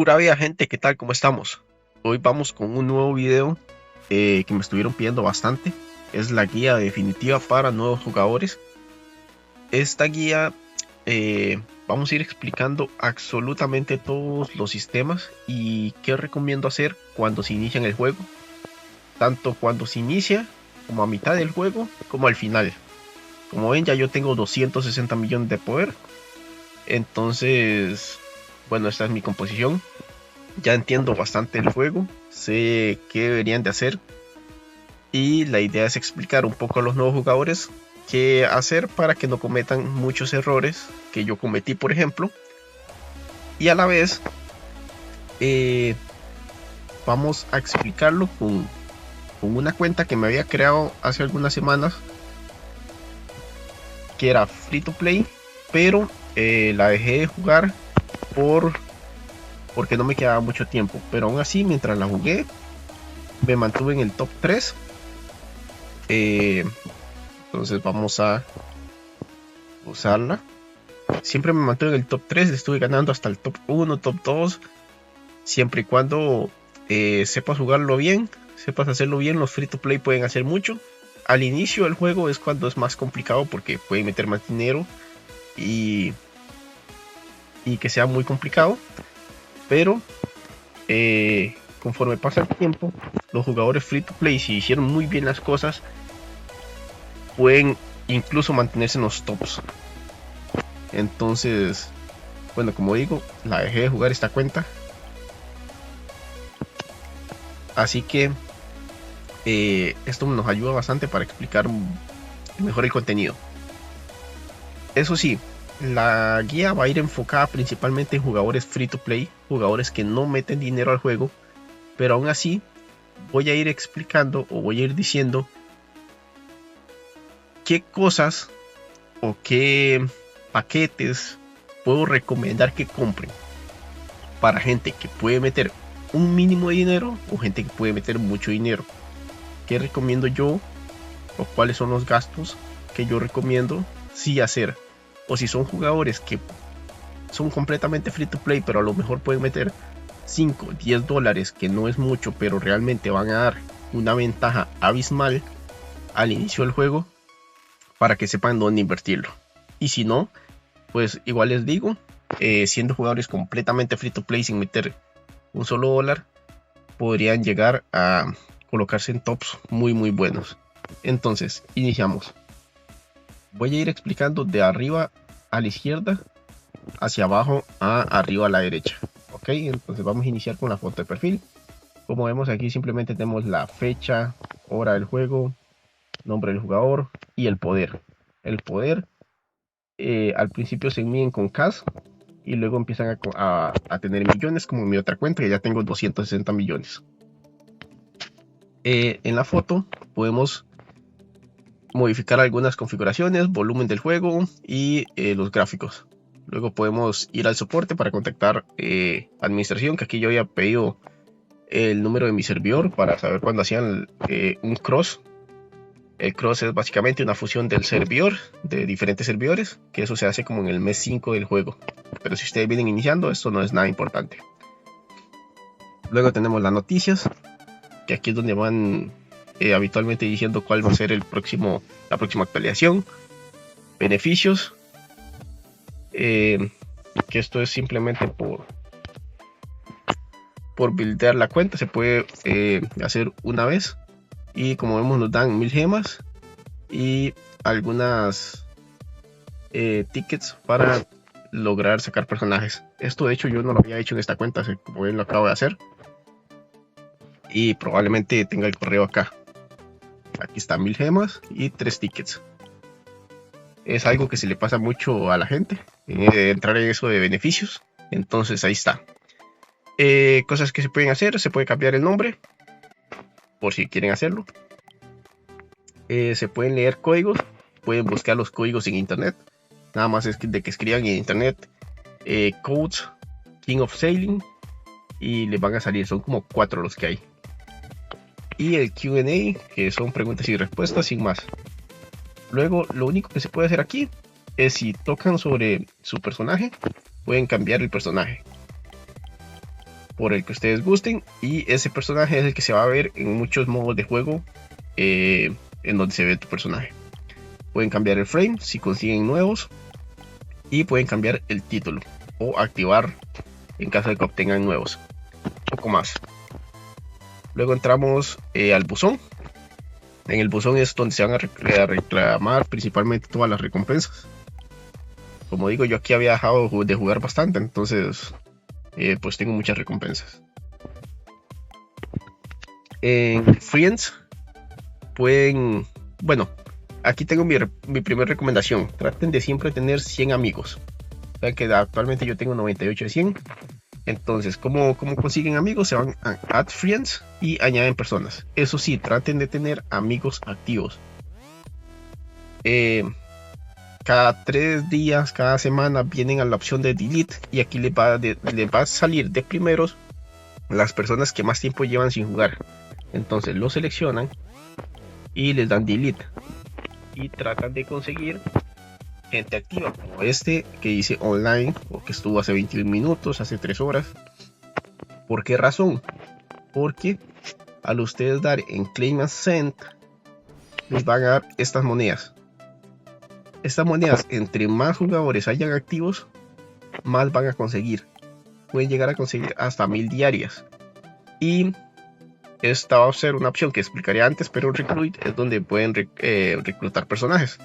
Pura vida, gente, ¿qué tal? ¿Cómo estamos? Hoy vamos con un nuevo video que me estuvieron pidiendo bastante. Es la guía definitiva para nuevos jugadores. Esta guía vamos a ir explicando absolutamente todos los sistemas y qué recomiendo hacer cuando se inicia en el juego. Tanto cuando se inicia, como a mitad del juego, como al final. Como ven, ya yo tengo 260 millones de poder. Entonces, bueno, esta es mi composición. Ya entiendo bastante el juego, sé qué deberían de hacer y la idea es explicar un poco a los nuevos jugadores qué hacer para que no cometan muchos errores que yo cometí, por ejemplo, y a la vez vamos a explicarlo con una cuenta que me había creado hace algunas semanas, que era free to play, pero la dejé de jugar porque no me quedaba mucho tiempo, pero aún así mientras la jugué me mantuve en el top 3. Entonces vamos a usarla. Siempre me mantuve en el top 3, estuve ganando hasta el top 1, top 2, siempre y cuando sepas jugarlo bien, sepas hacerlo bien. Los free to play pueden hacer mucho. Al inicio del juego es cuando es más complicado porque pueden meter más dinero y que sea muy complicado, pero conforme pasa el tiempo, los jugadores free to play, si hicieron muy bien las cosas, pueden incluso mantenerse en los tops. Entonces, bueno, como digo, la dejé de jugar esta cuenta, así que esto nos ayuda bastante para explicar mejor el contenido. Eso sí, la guía va a ir enfocada principalmente en jugadores free to play, jugadores que no meten dinero al juego, pero aún así voy a ir explicando o voy a ir diciendo qué cosas o qué paquetes puedo recomendar que compren para gente que puede meter un mínimo de dinero o gente que puede meter mucho dinero. ¿Qué recomiendo yo? O cuáles son los gastos que yo recomiendo sí hacer. O si son jugadores que son completamente free to play, pero a lo mejor pueden meter 5, 10 dólares, que no es mucho, pero realmente van a dar una ventaja abismal al inicio del juego, para que sepan dónde invertirlo. Y si no, pues igual les digo, siendo jugadores completamente free to play sin meter un solo dólar, podrían llegar a colocarse en tops muy buenos. Entonces, iniciamos. Voy a ir explicando de arriba a la izquierda, hacia abajo a arriba a la derecha. Ok, entonces vamos a iniciar con la foto de perfil. Como vemos aquí, simplemente tenemos la fecha, hora del juego, nombre del jugador y el poder. El poder al principio se miden con cash y luego empiezan a tener millones, como en mi otra cuenta, que ya tengo 260 millones. En la foto podemos modificar algunas configuraciones, volumen del juego y los gráficos. Luego podemos ir al soporte para contactar administración, que aquí yo había pedido el número de mi servidor para saber cuándo hacían un cross. El cross es básicamente una fusión del servidor, de diferentes servidores, que eso se hace como en el mes 5 del juego. Pero si ustedes vienen iniciando, esto no es nada importante. Luego tenemos las noticias, que aquí es donde van habitualmente diciendo cuál va a ser la próxima actualización. Beneficios, que esto es simplemente por buildear la cuenta, se puede hacer una vez. Y como vemos, nos dan 1000 gemas y algunas tickets para lograr sacar personajes. Esto de hecho yo no lo había hecho en esta cuenta, como ven, lo acabo de hacer. Y probablemente tenga el correo acá. Aquí está 1000 gemas y 3 tickets. Es algo que se le pasa mucho a la gente, entrar en eso de beneficios. Entonces ahí está. Cosas que se pueden hacer: se puede cambiar el nombre, por si quieren hacerlo. Se pueden leer códigos, pueden buscar los códigos en internet. Nada más es de que escriban en internet codes King of Sailing y les van a salir. Son como 4 los que hay. Y el Q&A, que son preguntas y respuestas sin más. Luego, lo único que se puede hacer aquí es, si tocan sobre su personaje, pueden cambiar el personaje. por el que ustedes gusten, y ese personaje es el que se va a ver en muchos modos de juego en donde se ve tu personaje. Pueden cambiar el frame si consiguen nuevos, y pueden cambiar el título o activar en caso de que obtengan nuevos. Poco más. Luego entramos al buzón. En el buzón es donde se van a reclamar principalmente todas las recompensas. Como digo, yo aquí había dejado de jugar bastante, entonces pues tengo muchas recompensas. En Friends pueden, bueno, aquí tengo mi primera recomendación. Traten de siempre tener 100 amigos. O sea que actualmente yo tengo 98 de 100. Entonces, ¿cómo consiguen amigos? Se van a Add Friends y añaden personas. Eso sí, traten de tener amigos activos. Cada 3 días, cada semana vienen a la opción de Delete, y aquí les va a salir de primeros las personas que más tiempo llevan sin jugar. Entonces lo seleccionan y les dan Delete. Y tratan de conseguir gente activa como este que dice online, o que estuvo hace 21 minutos, hace 3 horas. ¿Por qué razón? Porque al ustedes dar en Claim and Send, les van a dar estas monedas. Estas monedas, entre más jugadores hayan activos, más van a conseguir. Pueden llegar a conseguir hasta 1000 diarias. Y esta va a ser una opción que explicaré antes, pero en Recruit es donde pueden reclutar personajes.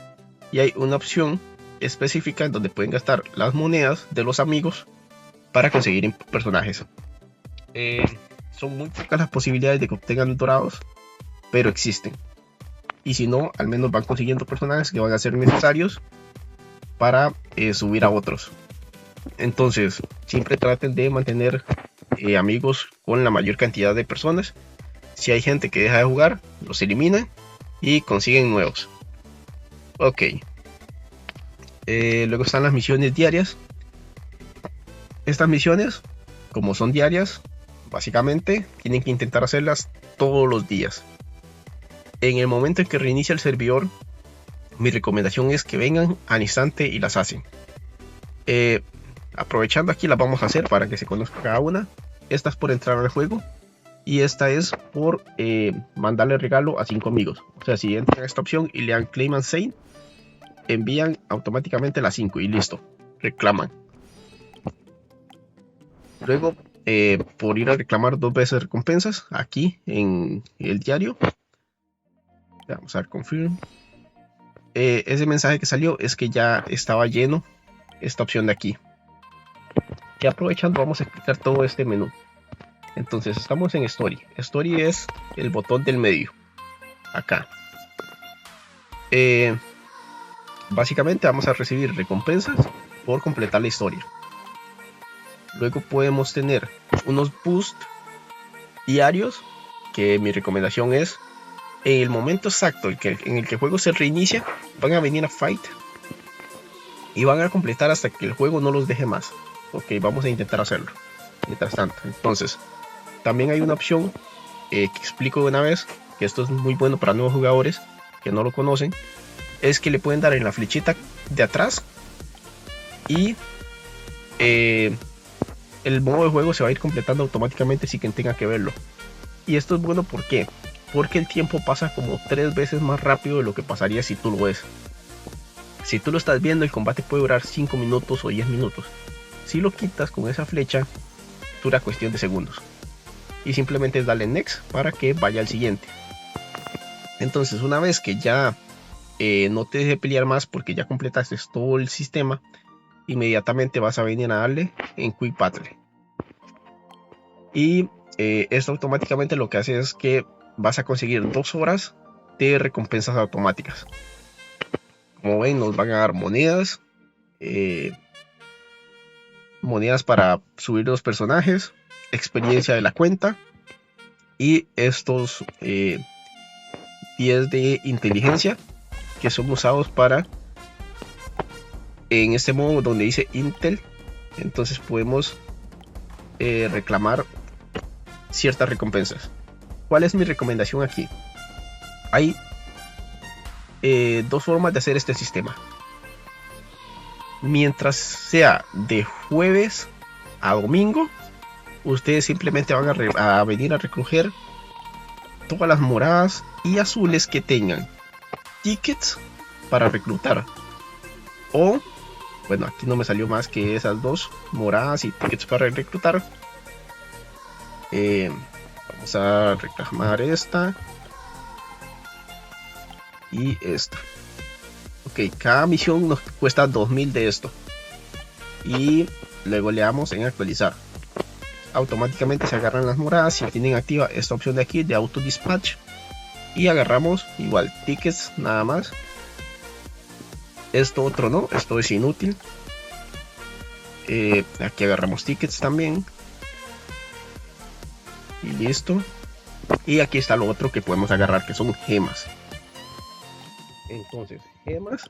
Y hay una opción específica en donde pueden gastar las monedas de los amigos para conseguir personajes. Son muy pocas las posibilidades de que obtengan dorados, pero existen. Y si no, al menos van consiguiendo personajes que van a ser necesarios para subir a otros. Entonces, siempre traten de mantener amigos con la mayor cantidad de personas. Si hay gente que deja de jugar, los eliminan y consiguen nuevos. Ok. Luego están las misiones diarias. Estas misiones, como son diarias, básicamente tienen que intentar hacerlas todos los días. En el momento en que reinicia el servidor, mi recomendación es que vengan al instante y las hacen. Aprovechando aquí las vamos a hacer para que se conozca cada una. Esta es por entrar al juego, y esta es por mandarle regalo a 5 amigos. O sea, si entran a esta opción y le dan Claim and Send, envían automáticamente las 5 y listo, reclaman. Luego, por ir a reclamar 2 veces recompensas, aquí en el diario, vamos a ver confirm. Ese mensaje que salió es que ya estaba lleno esta opción de aquí. Y aprovechando, vamos a explicar todo este menú. Entonces estamos en Story. Story es el botón del medio, acá. Básicamente vamos a recibir recompensas por completar la historia. Luego podemos tener unos boosts diarios, que mi recomendación es en el momento exacto en el que el juego se reinicia, van a venir a Fight y van a completar hasta que el juego no los deje más. Ok, vamos a intentar hacerlo mientras tanto. Entonces, también hay una opción que explico de una vez, que esto es muy bueno para nuevos jugadores que no lo conocen. Es que le pueden dar en la flechita de atrás y el modo de juego se va a ir completando automáticamente sin que tenga que verlo. Y esto es bueno, ¿por qué? Porque el tiempo pasa como 3 veces más rápido de lo que pasaría si tú lo ves. Si tú lo estás viendo, el combate puede durar 5 minutos o 10 minutos. Si lo quitas con esa flecha, dura cuestión de segundos. Y simplemente es darle next para que vaya al siguiente. Entonces, una vez que ya no te deje pelear más porque ya completaste todo el sistema, inmediatamente vas a venir a darle en Quick Battle. Y esto automáticamente lo que hace es que vas a conseguir 2 horas de recompensas automáticas. Como ven, nos van a dar monedas, monedas para subir los personajes, experiencia de la cuenta y estos 10 de inteligencia, que son usados para, en este modo donde dice Intel, entonces podemos reclamar ciertas recompensas. ¿Cuál es mi recomendación aquí? Hay 2 formas de hacer este sistema. Mientras sea de jueves a domingo, ustedes simplemente van a venir a recoger todas las moradas y azules que tengan tickets para reclutar. O, bueno, aquí no me salió más que esas dos, moradas y tickets para reclutar. Vamos a reclamar esta y esta. Ok, cada misión nos cuesta 2000 de esto. Y luego le damos en actualizar. Automáticamente se agarran las moradas si tienen activa esta opción de aquí de auto dispatch. Y agarramos igual tickets nada más. Esto otro no, esto es inútil. Aquí agarramos tickets también. Y listo. Y aquí está lo otro que podemos agarrar, que son gemas. Entonces, gemas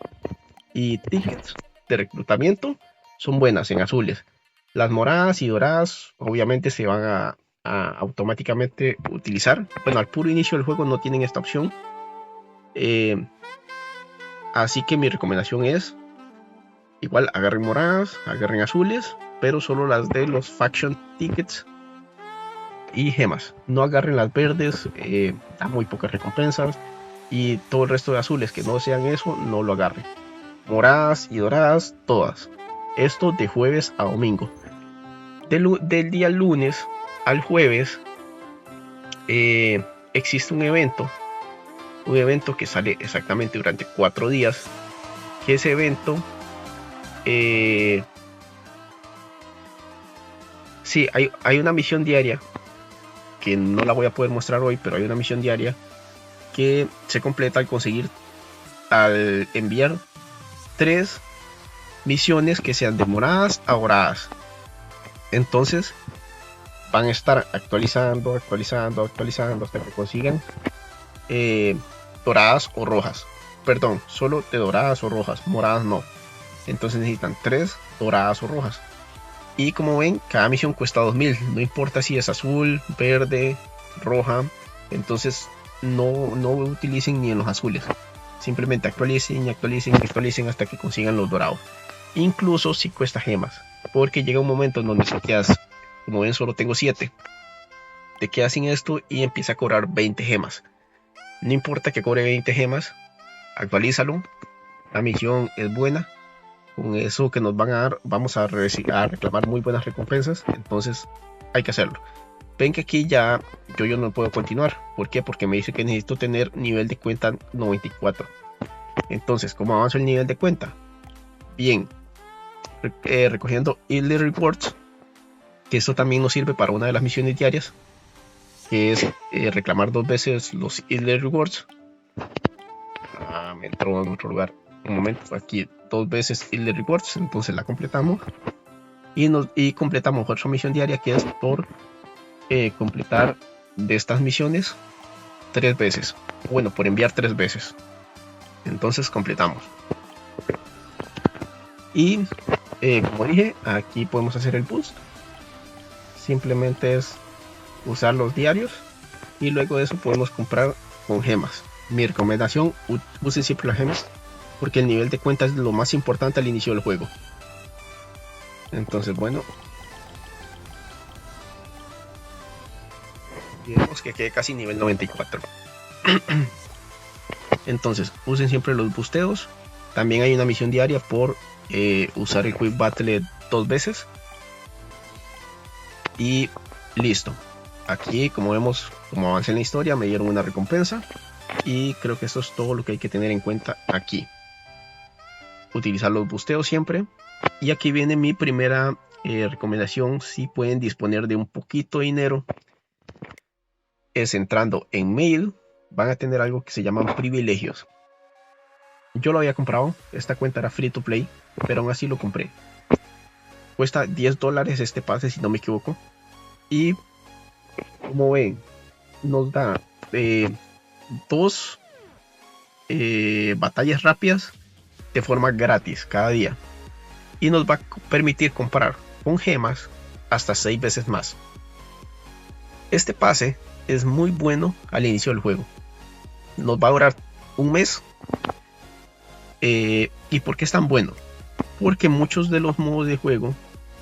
y tickets de reclutamiento son buenas en azules. Las moradas y doradas obviamente se van a automáticamente utilizar. Bueno, al puro inicio del juego no tienen esta opción. Así que mi recomendación es igual agarren moradas, agarren azules, pero solo las de los faction tickets y gemas. No agarren las verdes, da muy pocas recompensas. Y todo el resto de azules que no sean eso, no lo agarren. Moradas y doradas, todas. Esto de jueves a domingo. Del día lunes al jueves existe un evento que sale exactamente durante 4 días, que ese evento sí, hay una misión diaria que no la voy a poder mostrar hoy, pero hay una misión diaria que se completa al enviar 3 misiones que sean de moradas a doradas. Entonces van a estar actualizando hasta que consigan doradas o rojas. Perdón, solo de doradas o rojas, moradas no. Entonces necesitan 3 doradas o rojas. Y como ven, cada misión cuesta 2000. No importa si es azul, verde, roja. Entonces no utilicen ni en los azules. Simplemente actualicen hasta que consigan los dorados. Incluso si cuesta gemas. Porque llega un momento en donde te quedas, como ven solo tengo 7. Te quedas sin esto y empieza a cobrar 20 gemas. No importa que cobre 20 gemas, actualízalo. La misión es buena. Con eso que nos van a dar, vamos a reclamar muy buenas recompensas. Entonces hay que hacerlo. Ven que aquí ya yo no puedo continuar. ¿Por qué? Porque me dice que necesito tener nivel de cuenta 94. Entonces, ¿cómo avanzo el nivel de cuenta? Bien, recogiendo Early Rewards, que esto también nos sirve para una de las misiones diarias, que es reclamar 2 veces los Early Rewards. Me entró en otro lugar. Un momento, aquí 2 veces Early Rewards, entonces la completamos. Y completamos otra misión diaria, que es por completar de estas misiones 3 veces. Bueno, por enviar 3 veces. Entonces completamos. Y como dije, aquí podemos hacer el boost. Simplemente es usar los diarios. Y luego de eso podemos comprar con gemas. Mi recomendación, usen siempre las gemas, porque el nivel de cuenta es lo más importante al inicio del juego. Entonces, bueno, digamos que quede casi nivel 94. Entonces, usen siempre los busteos. También hay una misión diaria por usar el Quick Battle 2 veces. Y listo. Aquí, como vemos, como avancé en la historia, me dieron una recompensa. Y creo que esto es todo lo que hay que tener en cuenta aquí. Utilizar los busteos siempre. Y aquí viene mi primera recomendación. Si pueden disponer de un poquito de dinero, es entrando en mail, van a tener algo que se llaman privilegios. Yo lo había comprado, esta cuenta era free to play, pero aún así lo compré. Cuesta $10 este pase, si no me equivoco. Y como ven, nos da 2 batallas rápidas de forma gratis cada día. Y nos va a permitir comprar con gemas hasta 6 veces más. Este pase es muy bueno al inicio del juego. Nos va a durar un mes. ¿Y por qué es tan bueno? Porque muchos de los modos de juego,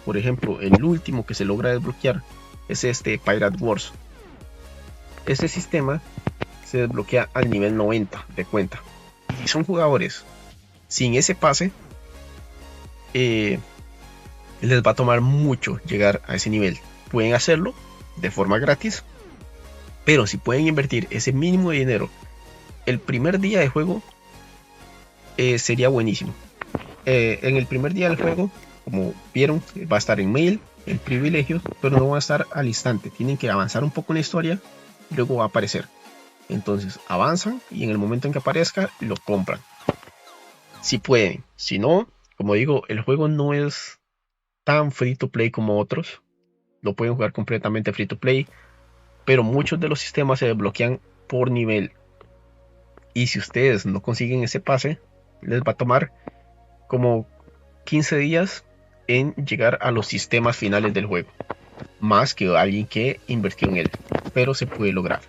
por ejemplo el último que se logra desbloquear, es este Pirate Wars. Este sistema se desbloquea al nivel 90 de cuenta. Si son jugadores sin ese pase, les va a tomar mucho llegar a ese nivel. Pueden hacerlo de forma gratis, pero si pueden invertir ese mínimo de dinero el primer día de juego, sería buenísimo. En el primer día del juego, como vieron, va a estar en mail, en privilegios, pero no va a estar al instante. Tienen que avanzar un poco en la historia, luego va a aparecer. Entonces avanzan y en el momento en que aparezca lo compran. Si pueden, si no, como digo, el juego no es tan free to play como otros. Lo pueden jugar completamente free to play, pero muchos de los sistemas se desbloquean por nivel. Y si ustedes no consiguen ese pase, les va a tomar como 15 días en llegar a los sistemas finales del juego, más que alguien que invirtió en él, pero se puede lograr.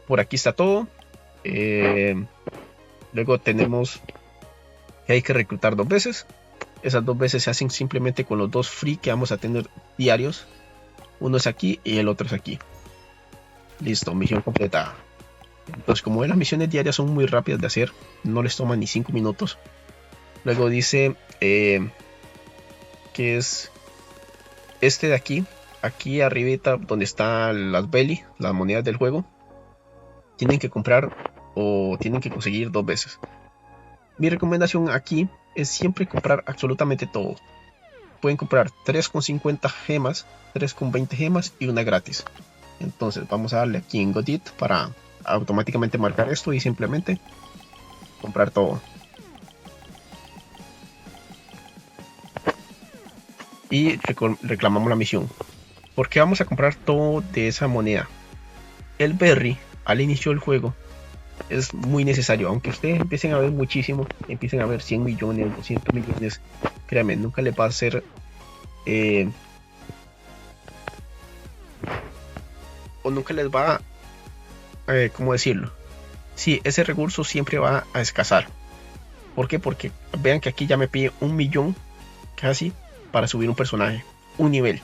Por aquí está todo. Luego tenemos que hay que reclutar 2 veces. Esas 2 veces se hacen simplemente con los 2 free que vamos a tener diarios. Uno es aquí y el otro es aquí. Listo, misión completada. Entonces, como las misiones diarias son muy rápidas de hacer, no les toman ni 5 minutos. Luego dice que es este de aquí. Aquí arribita donde están las belly, las monedas del juego. Tienen que comprar o tienen que conseguir 2 veces. Mi recomendación aquí es siempre comprar absolutamente todo. Pueden comprar 3,50 gemas, 3,20 gemas y una gratis. Entonces vamos a darle aquí en Godit para automáticamente marcar esto y simplemente comprar todo. Y reclamamos la misión. ¿Por qué vamos a comprar todo de esa moneda? El berry al inicio del juego es muy necesario, aunque ustedes empiecen a ver muchísimo, empiecen a ver 100 millones, 200 millones, créanme, nunca les va a hacer o nunca les va a, ¿cómo decirlo? Sí, ese recurso siempre va a escasar. ¿Por qué? Porque vean que aquí ya me pide 1 millón casi para subir un personaje, un nivel,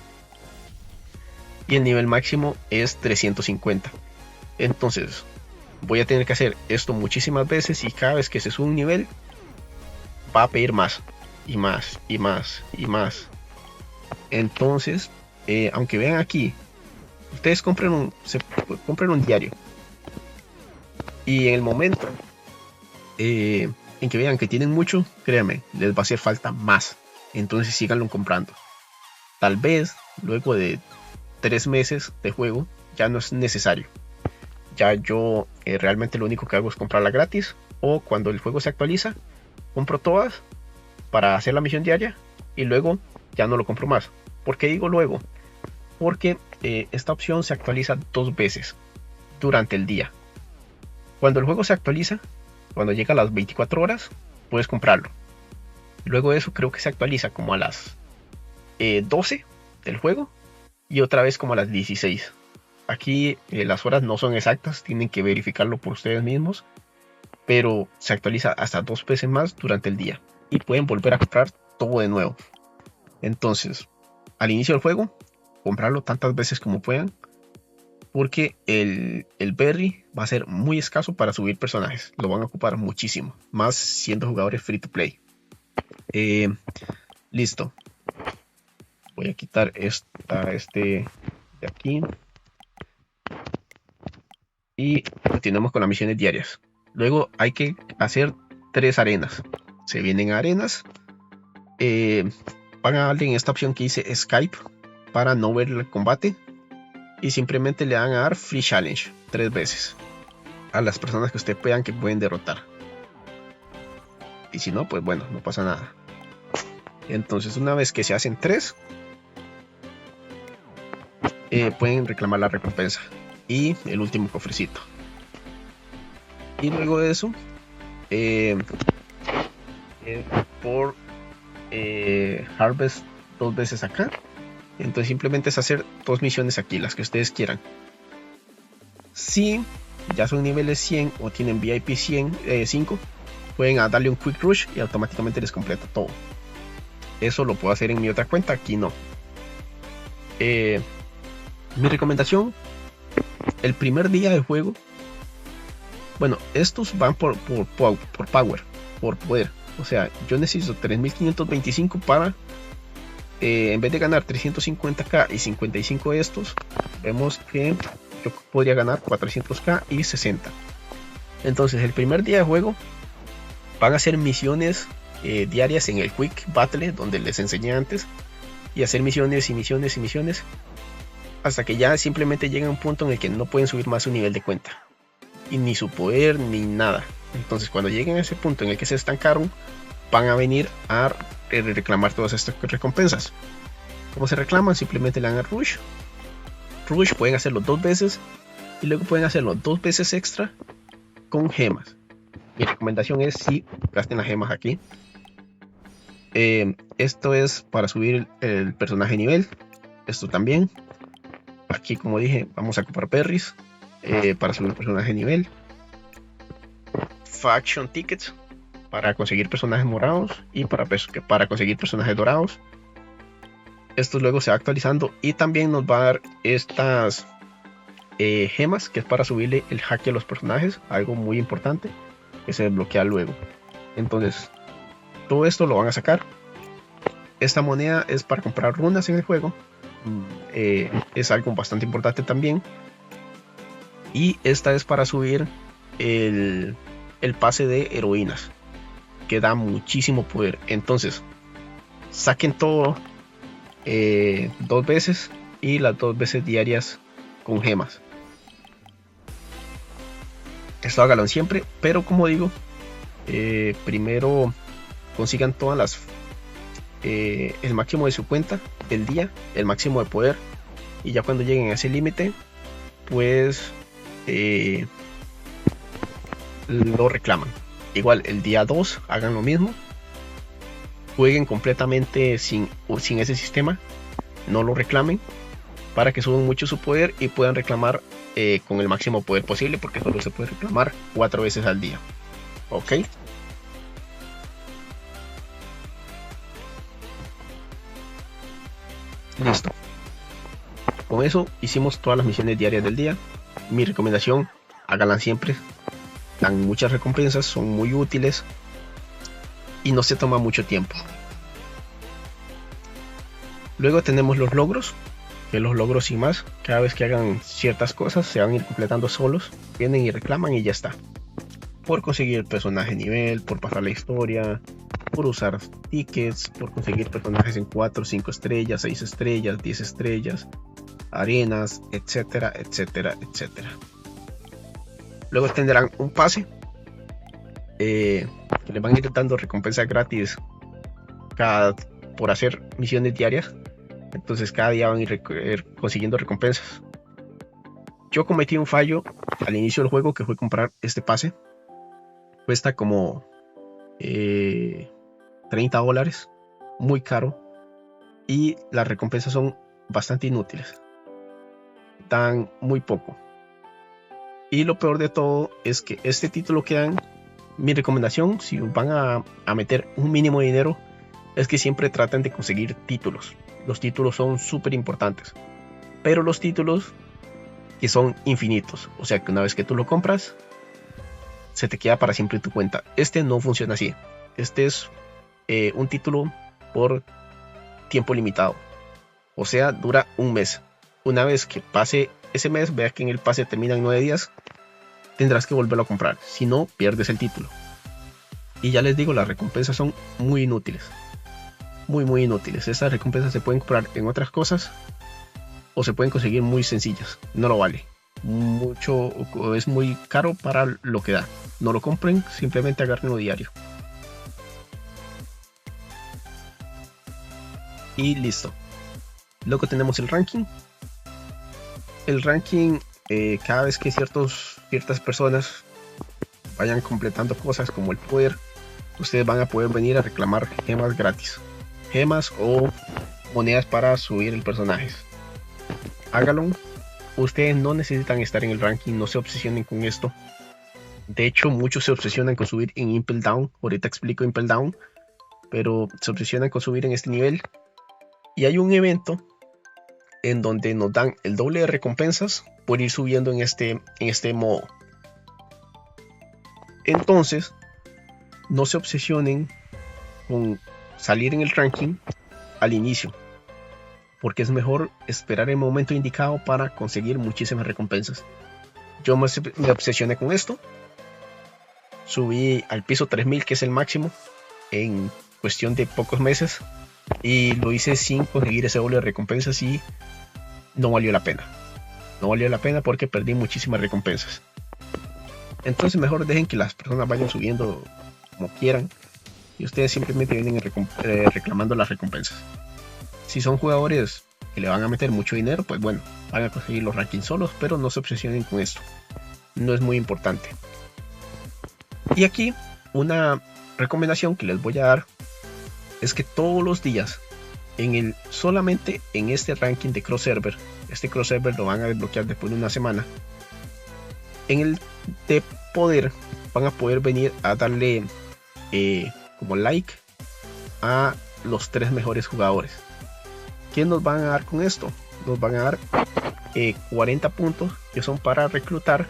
y el nivel máximo es 350. Entonces voy a tener que hacer esto muchísimas veces y cada vez que se sube un nivel va a pedir más y más y más y más. Entonces aunque vean aquí, ustedes compren un diario y en el momento en que vean que tienen mucho, créanme, les va a hacer falta más. Entonces síganlo comprando. Tal vez luego de 3 meses de juego ya no es necesario. Ya yo realmente lo único que hago es comprarla gratis, o cuando el juego se actualiza compro todas para hacer la misión diaria y luego ya no lo compro más. ¿Por qué digo luego? Porque esta opción se actualiza 2 veces durante el día. Cuando el juego se actualiza, cuando llega a las 24 horas, puedes comprarlo. Luego de eso creo que se actualiza como a las 12 del juego y otra vez como a las 16. Aquí las horas no son exactas, tienen que verificarlo por ustedes mismos, pero se actualiza hasta 2 veces más durante el día y pueden volver a comprar todo de nuevo. Entonces, al inicio del juego, comprarlo tantas veces como puedan, porque el berry va a ser muy escaso para subir personajes, lo van a ocupar muchísimo, más siendo jugadores free to play. Listo, voy a quitar este de aquí y continuamos con las misiones diarias. Luego hay que hacer 3 arenas. Se vienen a arenas, van a darle en esta opción que dice Skype para no ver el combate y simplemente le van a dar free challenge 3 veces a las personas que ustedes vean que pueden derrotar, y si no, pues bueno, no pasa nada. Entonces una vez que se hacen 3, pueden reclamar la recompensa y el último cofrecito. Y luego de eso por Harvest 2 veces acá. Entonces simplemente es hacer 2 misiones aquí, las que ustedes quieran. Si ya son niveles 100 o tienen VIP 5, pueden darle un Quick Rush y automáticamente les completa todo. Eso lo puedo hacer en mi otra cuenta, aquí no. Mi recomendación, el primer día de juego, bueno, estos van por power, por poder. O sea, yo necesito 3525 para, en vez de ganar 350k y 55 de estos, vemos que yo podría ganar 400k y 60. Entonces, el primer día de juego van a ser misiones diarias en el Quick Battle, donde les enseñé antes, y hacer misiones y misiones y misiones, hasta que ya simplemente llega un punto en el que no pueden subir más su nivel de cuenta, y ni su poder, ni nada. Entonces, cuando lleguen a ese punto en el que se estancaron, van a venir a reclamar todas estas recompensas. ¿Cómo se reclaman? Simplemente le dan a Rush. Rush pueden hacerlo 2 veces, y luego pueden hacerlo 2 veces extra con gemas. Mi recomendación es si gasten las gemas aquí. Esto es para subir el personaje nivel. Esto también. Aquí, como dije, vamos a comprar berries para subir el personaje nivel. Faction tickets para conseguir personajes morados y para conseguir personajes dorados. Esto luego se va actualizando y también nos va a dar estas gemas, que es para subirle el hack a los personajes, algo muy importante que se desbloquea luego. Entonces, todo esto lo van a sacar. Esta moneda es para comprar runas en el juego, es algo bastante importante también. Y esta es para subir el pase de heroínas, que da muchísimo poder. Entonces, saquen todo 2 veces y las 2 veces diarias con gemas. Esto háganlo siempre, pero como digo, primero consigan todas las el máximo de su cuenta del día, el máximo de poder, y ya cuando lleguen a ese límite, pues lo reclaman. Igual el día 2 hagan lo mismo, jueguen completamente sin ese sistema, no lo reclamen, para que suban mucho su poder y puedan reclamar con el máximo poder posible, porque solo se puede reclamar 4 veces al día. Ok. Listo. Con eso hicimos todas las misiones diarias del día. Mi recomendación, háganlas siempre. Dan muchas recompensas, son muy útiles y no se toma mucho tiempo. Luego tenemos los logros, que los logros sin más, cada vez que hagan ciertas cosas se van a ir completando solos. Vienen y reclaman y ya está. Por conseguir el personaje nivel, por pasar la historia, por usar tickets, por conseguir personajes en 4, 5 estrellas, 6 estrellas, 10 estrellas, arenas, etcétera, etcétera, etcétera. Luego tendrán un pase que les van a ir dando recompensas gratis por hacer misiones diarias. Entonces cada día van a ir consiguiendo recompensas. Yo cometí un fallo al inicio del juego, que fue comprar este pase. Cuesta como $30, muy caro, y las recompensas son bastante inútiles, dan muy poco. Y lo peor de todo es que este título que dan, mi recomendación, si van a meter un mínimo de dinero, es que siempre traten de conseguir títulos. Los títulos son súper importantes, pero los títulos que son infinitos, o sea que una vez que tú lo compras, se te queda para siempre en tu cuenta. Este no funciona así. Este es un título por tiempo limitado, o sea, dura un mes. Una vez que pase ese mes, veas que en el pase terminan 9 días, tendrás que volverlo a comprar, si no pierdes el título. Y ya les digo, las recompensas son muy inútiles, muy inútiles. Estas recompensas se pueden comprar en otras cosas o se pueden conseguir muy sencillas. No lo vale mucho, es muy caro para lo que da. No lo compren, simplemente agárrenlo diario y listo. Luego tenemos el ranking. El ranking, cada vez que ciertas personas vayan completando cosas como el poder, ustedes van a poder venir a reclamar gemas gratis, gemas o monedas para subir el personaje. Háganlo. Ustedes no necesitan estar en el ranking, no se obsesionen con esto. De hecho, muchos se obsesionan con subir en Impel Down. Ahorita explico Impel Down, pero se obsesionan con subir en este nivel. Y hay un evento en donde nos dan el doble de recompensas por ir subiendo en este modo. Entonces, no se obsesionen con salir en el ranking al inicio, porque es mejor esperar el momento indicado para conseguir muchísimas recompensas. Yo me obsesioné con esto, subí al piso 3000, que es el máximo, en cuestión de pocos meses, y lo hice sin conseguir ese doble de recompensas y no valió la pena. No valió la pena porque perdí muchísimas recompensas. Entonces mejor dejen que las personas vayan subiendo como quieran y ustedes simplemente vienen reclamando las recompensas. Si son jugadores que le van a meter mucho dinero, pues bueno, van a conseguir los rankings solos, pero no se obsesionen con esto. No es muy importante. Y aquí una recomendación que les voy a dar es que todos los días, solamente en este ranking de cross server, este cross server lo van a desbloquear después de una semana, en el de poder van a poder venir a darle como like a los 3 mejores jugadores. ¿Qué nos van a dar con esto? Nos van a dar 40 puntos que son para reclutar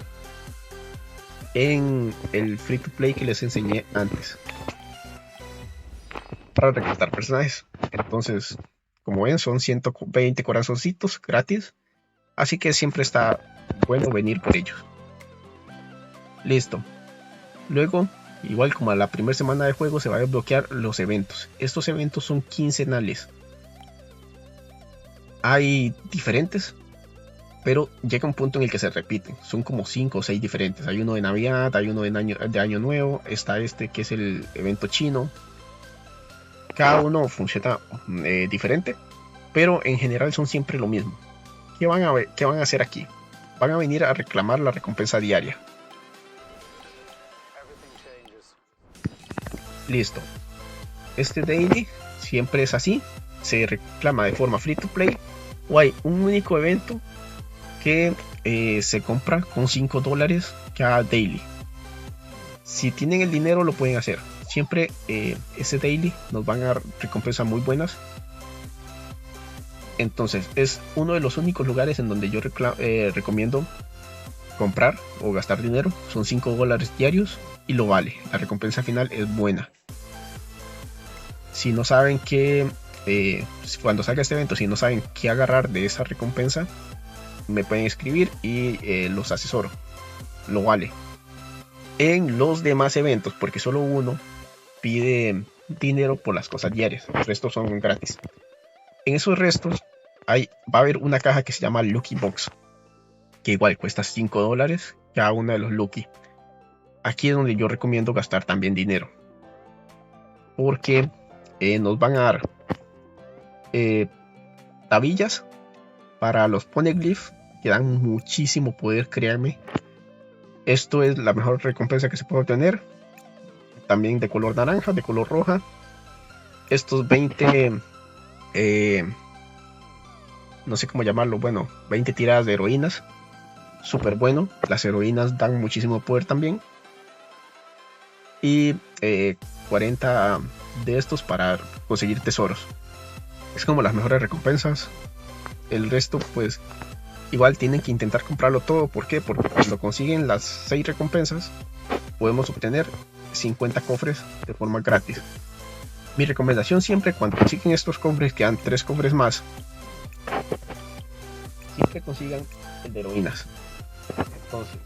en el free to play que les enseñé antes, para reclutar personajes. Entonces, como ven, son 120 corazoncitos gratis, así que siempre está bueno venir por ellos. Listo. Luego, igual como a la primera semana de juego, se va a desbloquear los eventos. Estos eventos son quincenales. Hay diferentes, pero llega un punto en el que se repiten. Son como 5 o 6 diferentes. Hay uno de Navidad, hay uno de Año Nuevo, está este que es el evento chino. Cada uno funciona diferente, pero en general son siempre lo mismo. ¿Qué van a hacer aquí? Van a venir a reclamar la recompensa diaria. Listo. Este daily siempre es así. Se reclama de forma free to play, o hay un único evento que se compra con $5 cada daily. Si tienen el dinero lo pueden hacer. Siempre ese daily nos van a dar recompensas muy buenas. Entonces es uno de los únicos lugares en donde yo recomiendo comprar o gastar dinero. Son $5 diarios y lo vale. La recompensa final es buena. Si no saben qué, cuando salga este evento, si no saben qué agarrar de esa recompensa, me pueden escribir y los asesoro. Lo vale. En los demás eventos, porque solo uno pide dinero por las cosas diarias, los restos son gratis. En esos restos va a haber una caja que se llama Lucky Box, que igual cuesta $5 cada una de los Lucky. Aquí es donde yo recomiendo gastar también dinero, porque nos van a dar tabillas para los poneglyphs que dan muchísimo poder, créanme. Esto es la mejor recompensa que se puede obtener. También de color naranja, de color roja. Estos 20 no sé cómo llamarlo, bueno, 20 tiradas de heroínas, súper bueno. Las heroínas dan muchísimo poder también. Y 40 de estos para conseguir tesoros. Es como las mejores recompensas. El resto pues igual tienen que intentar comprarlo todo. ¿Por qué? Porque cuando consiguen las 6 recompensas podemos obtener 50 cofres de forma gratis. Mi recomendación siempre, cuando consiguen estos cofres, quedan 3 cofres más, siempre consigan el de heroínas. Entonces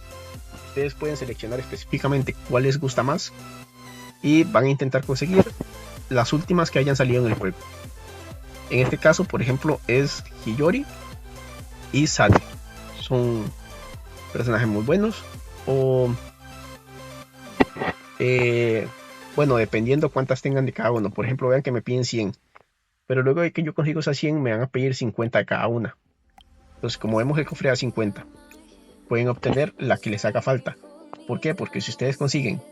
ustedes pueden seleccionar específicamente cuál les gusta más y van a intentar conseguir las últimas que hayan salido en el juego. En este caso, por ejemplo, es Hiyori y Sati. Son personajes muy buenos. O bueno, dependiendo cuántas tengan de cada uno. Por ejemplo, vean que me piden 100, pero luego de que yo consigo esas 100 me van a pedir 50 de cada una. Entonces, como vemos, el cofre da 50. Pueden obtener la que les haga falta. ¿Por qué? Porque si ustedes consiguen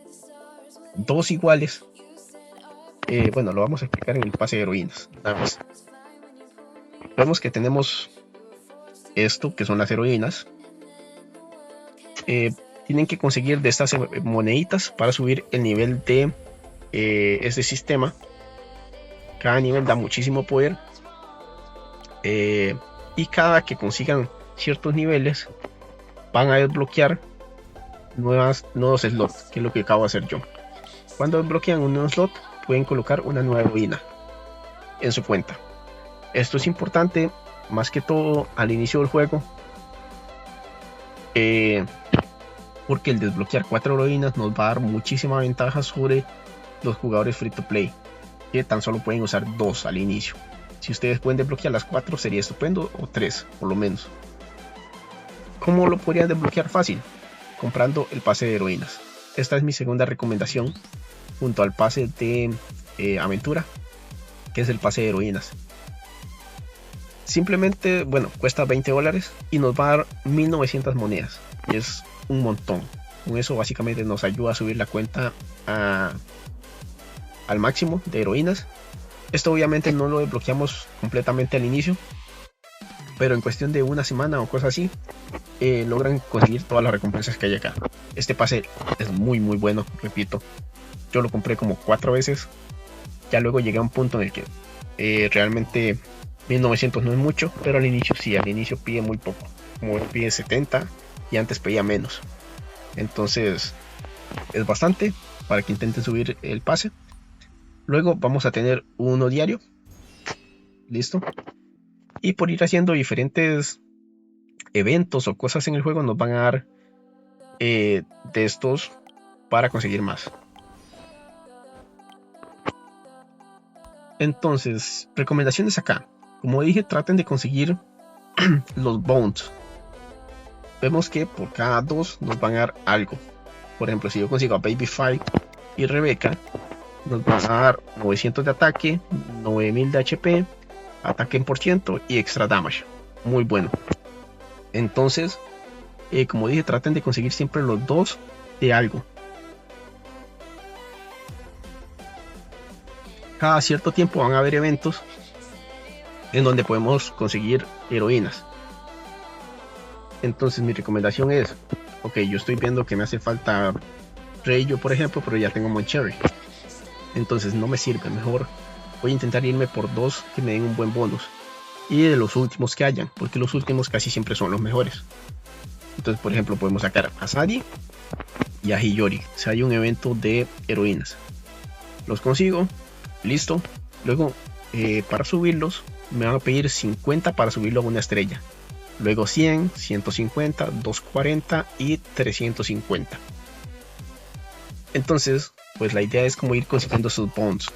2 iguales, bueno, lo vamos a explicar en el pase de heroínas. Nada más. Vemos que tenemos esto, que son las heroínas. Tienen que conseguir de estas moneditas para subir el nivel de este sistema. Cada nivel da muchísimo poder. y cada que consigan ciertos niveles van a desbloquear nuevos slots, que es lo que acabo de hacer yo. Cuando desbloquean un nuevo slot pueden colocar una nueva heroína en su cuenta. Esto es importante más que todo al inicio del juego, porque el desbloquear 4 heroínas nos va a dar muchísima ventaja sobre los jugadores free to play, que tan solo pueden usar 2 al inicio. Si ustedes pueden desbloquear las 4 sería estupendo, o 3 por lo menos. ¿Cómo lo podrían desbloquear? Fácil, comprando el pase de heroínas. Esta es mi segunda recomendación junto al pase de aventura, que es el pase de heroínas. Simplemente, bueno, cuesta $20 y nos va a dar 1900 monedas, y es un montón. Con eso básicamente nos ayuda a subir la cuenta al máximo de heroínas. Esto obviamente no lo desbloqueamos completamente al inicio, pero en cuestión de una semana o cosas así, logran conseguir todas las recompensas que hay acá. Este pase es muy bueno, repito. Yo lo compré como 4 veces. Ya luego llegué a un punto en el que realmente 1900 no es mucho, pero al inicio sí, al inicio pide muy poco. Como pide 70 y antes pedía menos. Entonces es bastante para que intenten subir el pase. Luego vamos a tener uno diario. Listo. Y por ir haciendo diferentes eventos o cosas en el juego nos van a dar de estos para conseguir más. Entonces, recomendaciones acá. Como dije, traten de conseguir los bones. Vemos que por cada 2 nos van a dar algo. Por ejemplo, si yo consigo a Baby Fight y Rebecca, nos van a dar 900 de ataque, 9000 de HP, ataque en % y extra damage. Muy bueno. Entonces, como dije, traten de conseguir siempre los 2 de algo. Cada cierto tiempo van a haber eventos en donde podemos conseguir heroínas. Entonces mi recomendación es, ok, yo estoy viendo que me hace falta Rayo, por ejemplo, pero ya tengo Moncherry. Entonces no me sirve, mejor voy a intentar irme por 2 que me den un buen bonus. Y de los últimos que hayan, porque los últimos casi siempre son los mejores. Entonces, por ejemplo, podemos sacar a Sadie y a Hiyori. Si hay un evento de heroínas, los consigo, listo. Luego, para subirlos, me van a pedir 50 para subirlo a una estrella. Luego 100, 150, 240 y 350. Entonces, pues la idea es como ir consiguiendo sus bones.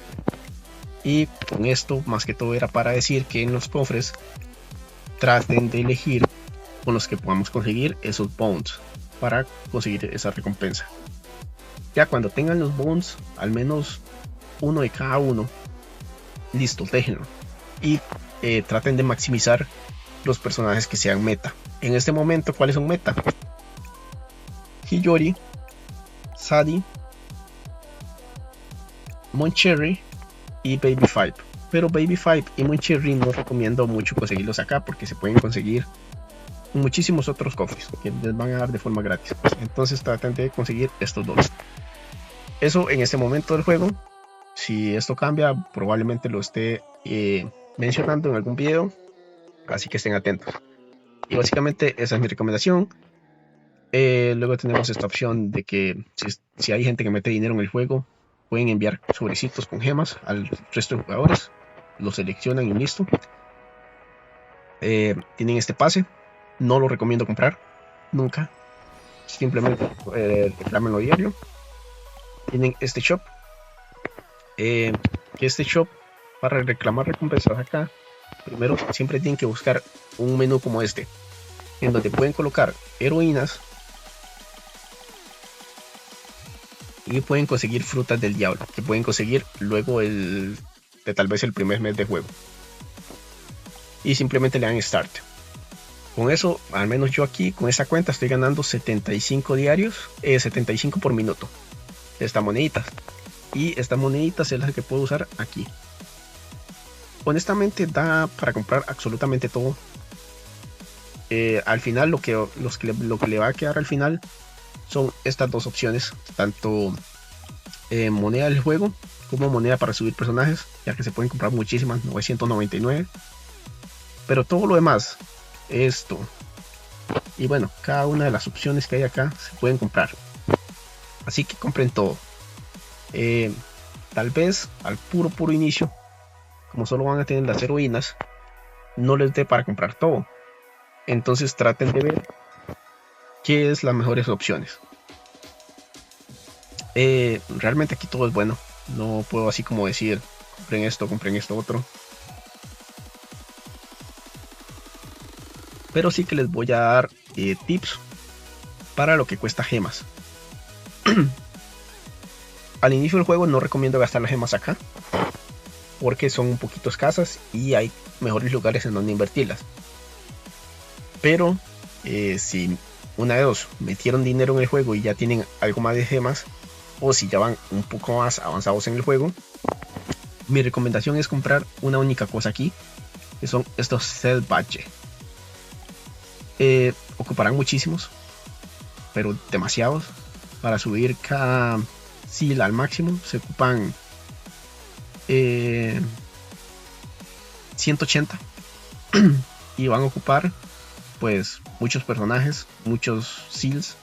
Y con esto, más que todo, era para decir que en los cofres traten de elegir con los que podamos conseguir esos bones para conseguir esa recompensa. Ya cuando tengan los bones, al menos uno de cada uno, listo, déjenlo. Y traten de maximizar los personajes que sean meta. En este momento, ¿cuáles son meta? Hiyori, Sadie, Moncherry y Baby Five. Pero Baby Five y Moncherry no recomiendo mucho conseguirlos acá, porque se pueden conseguir muchísimos otros cofres que les van a dar de forma gratis. Entonces traten de conseguir estos 2. Eso en este momento del juego. Si esto cambia, probablemente lo esté mencionando en algún video, así que estén atentos. Y básicamente esa es mi recomendación. Luego tenemos esta opción de que si hay gente que mete dinero en el juego, pueden enviar sobrecitos con gemas al resto de jugadores. Lo seleccionan y listo. Tienen este pase. No lo recomiendo comprar nunca. Simplemente reclámenlo diario. Tienen este shop. Este shop, para reclamar recompensas acá, primero siempre tienen que buscar un menú como este, en donde pueden colocar heroínas y pueden conseguir frutas del diablo, que pueden conseguir luego de tal vez el primer mes de juego, y simplemente le dan start. Con eso, al menos yo aquí con esta cuenta estoy ganando 75 diarios, 75 por minuto de estas moneditas. Y estas moneditas es las que puedo usar aquí. Honestamente da para comprar absolutamente todo. Al final lo que le va a quedar al final son estas 2 opciones. Tanto moneda del juego como moneda para subir personajes, ya que se pueden comprar muchísimas, 999. Pero todo lo demás, esto. Y bueno, cada una de las opciones que hay acá se pueden comprar. Así que compren todo. Tal vez al puro inicio, como solo van a tener las heroínas, no les dé para comprar todo. Entonces traten de ver qué es las mejores opciones. Realmente aquí todo es bueno. No puedo así como decir compren esto otro. Pero sí que les voy a dar tips para lo que cuesta gemas. Al inicio del juego no recomiendo gastar las gemas acá, porque son un poquito escasas y hay mejores lugares en donde invertirlas. Pero si una de dos metieron dinero en el juego y ya tienen algo más de gemas, o si ya van un poco más avanzados en el juego, mi recomendación es comprar una única cosa aquí, que son estos set badge. Ocuparán muchísimos, pero demasiados. Para subir cada seal al máximo se ocupan 180 y van a ocupar pues muchos personajes, muchos seals,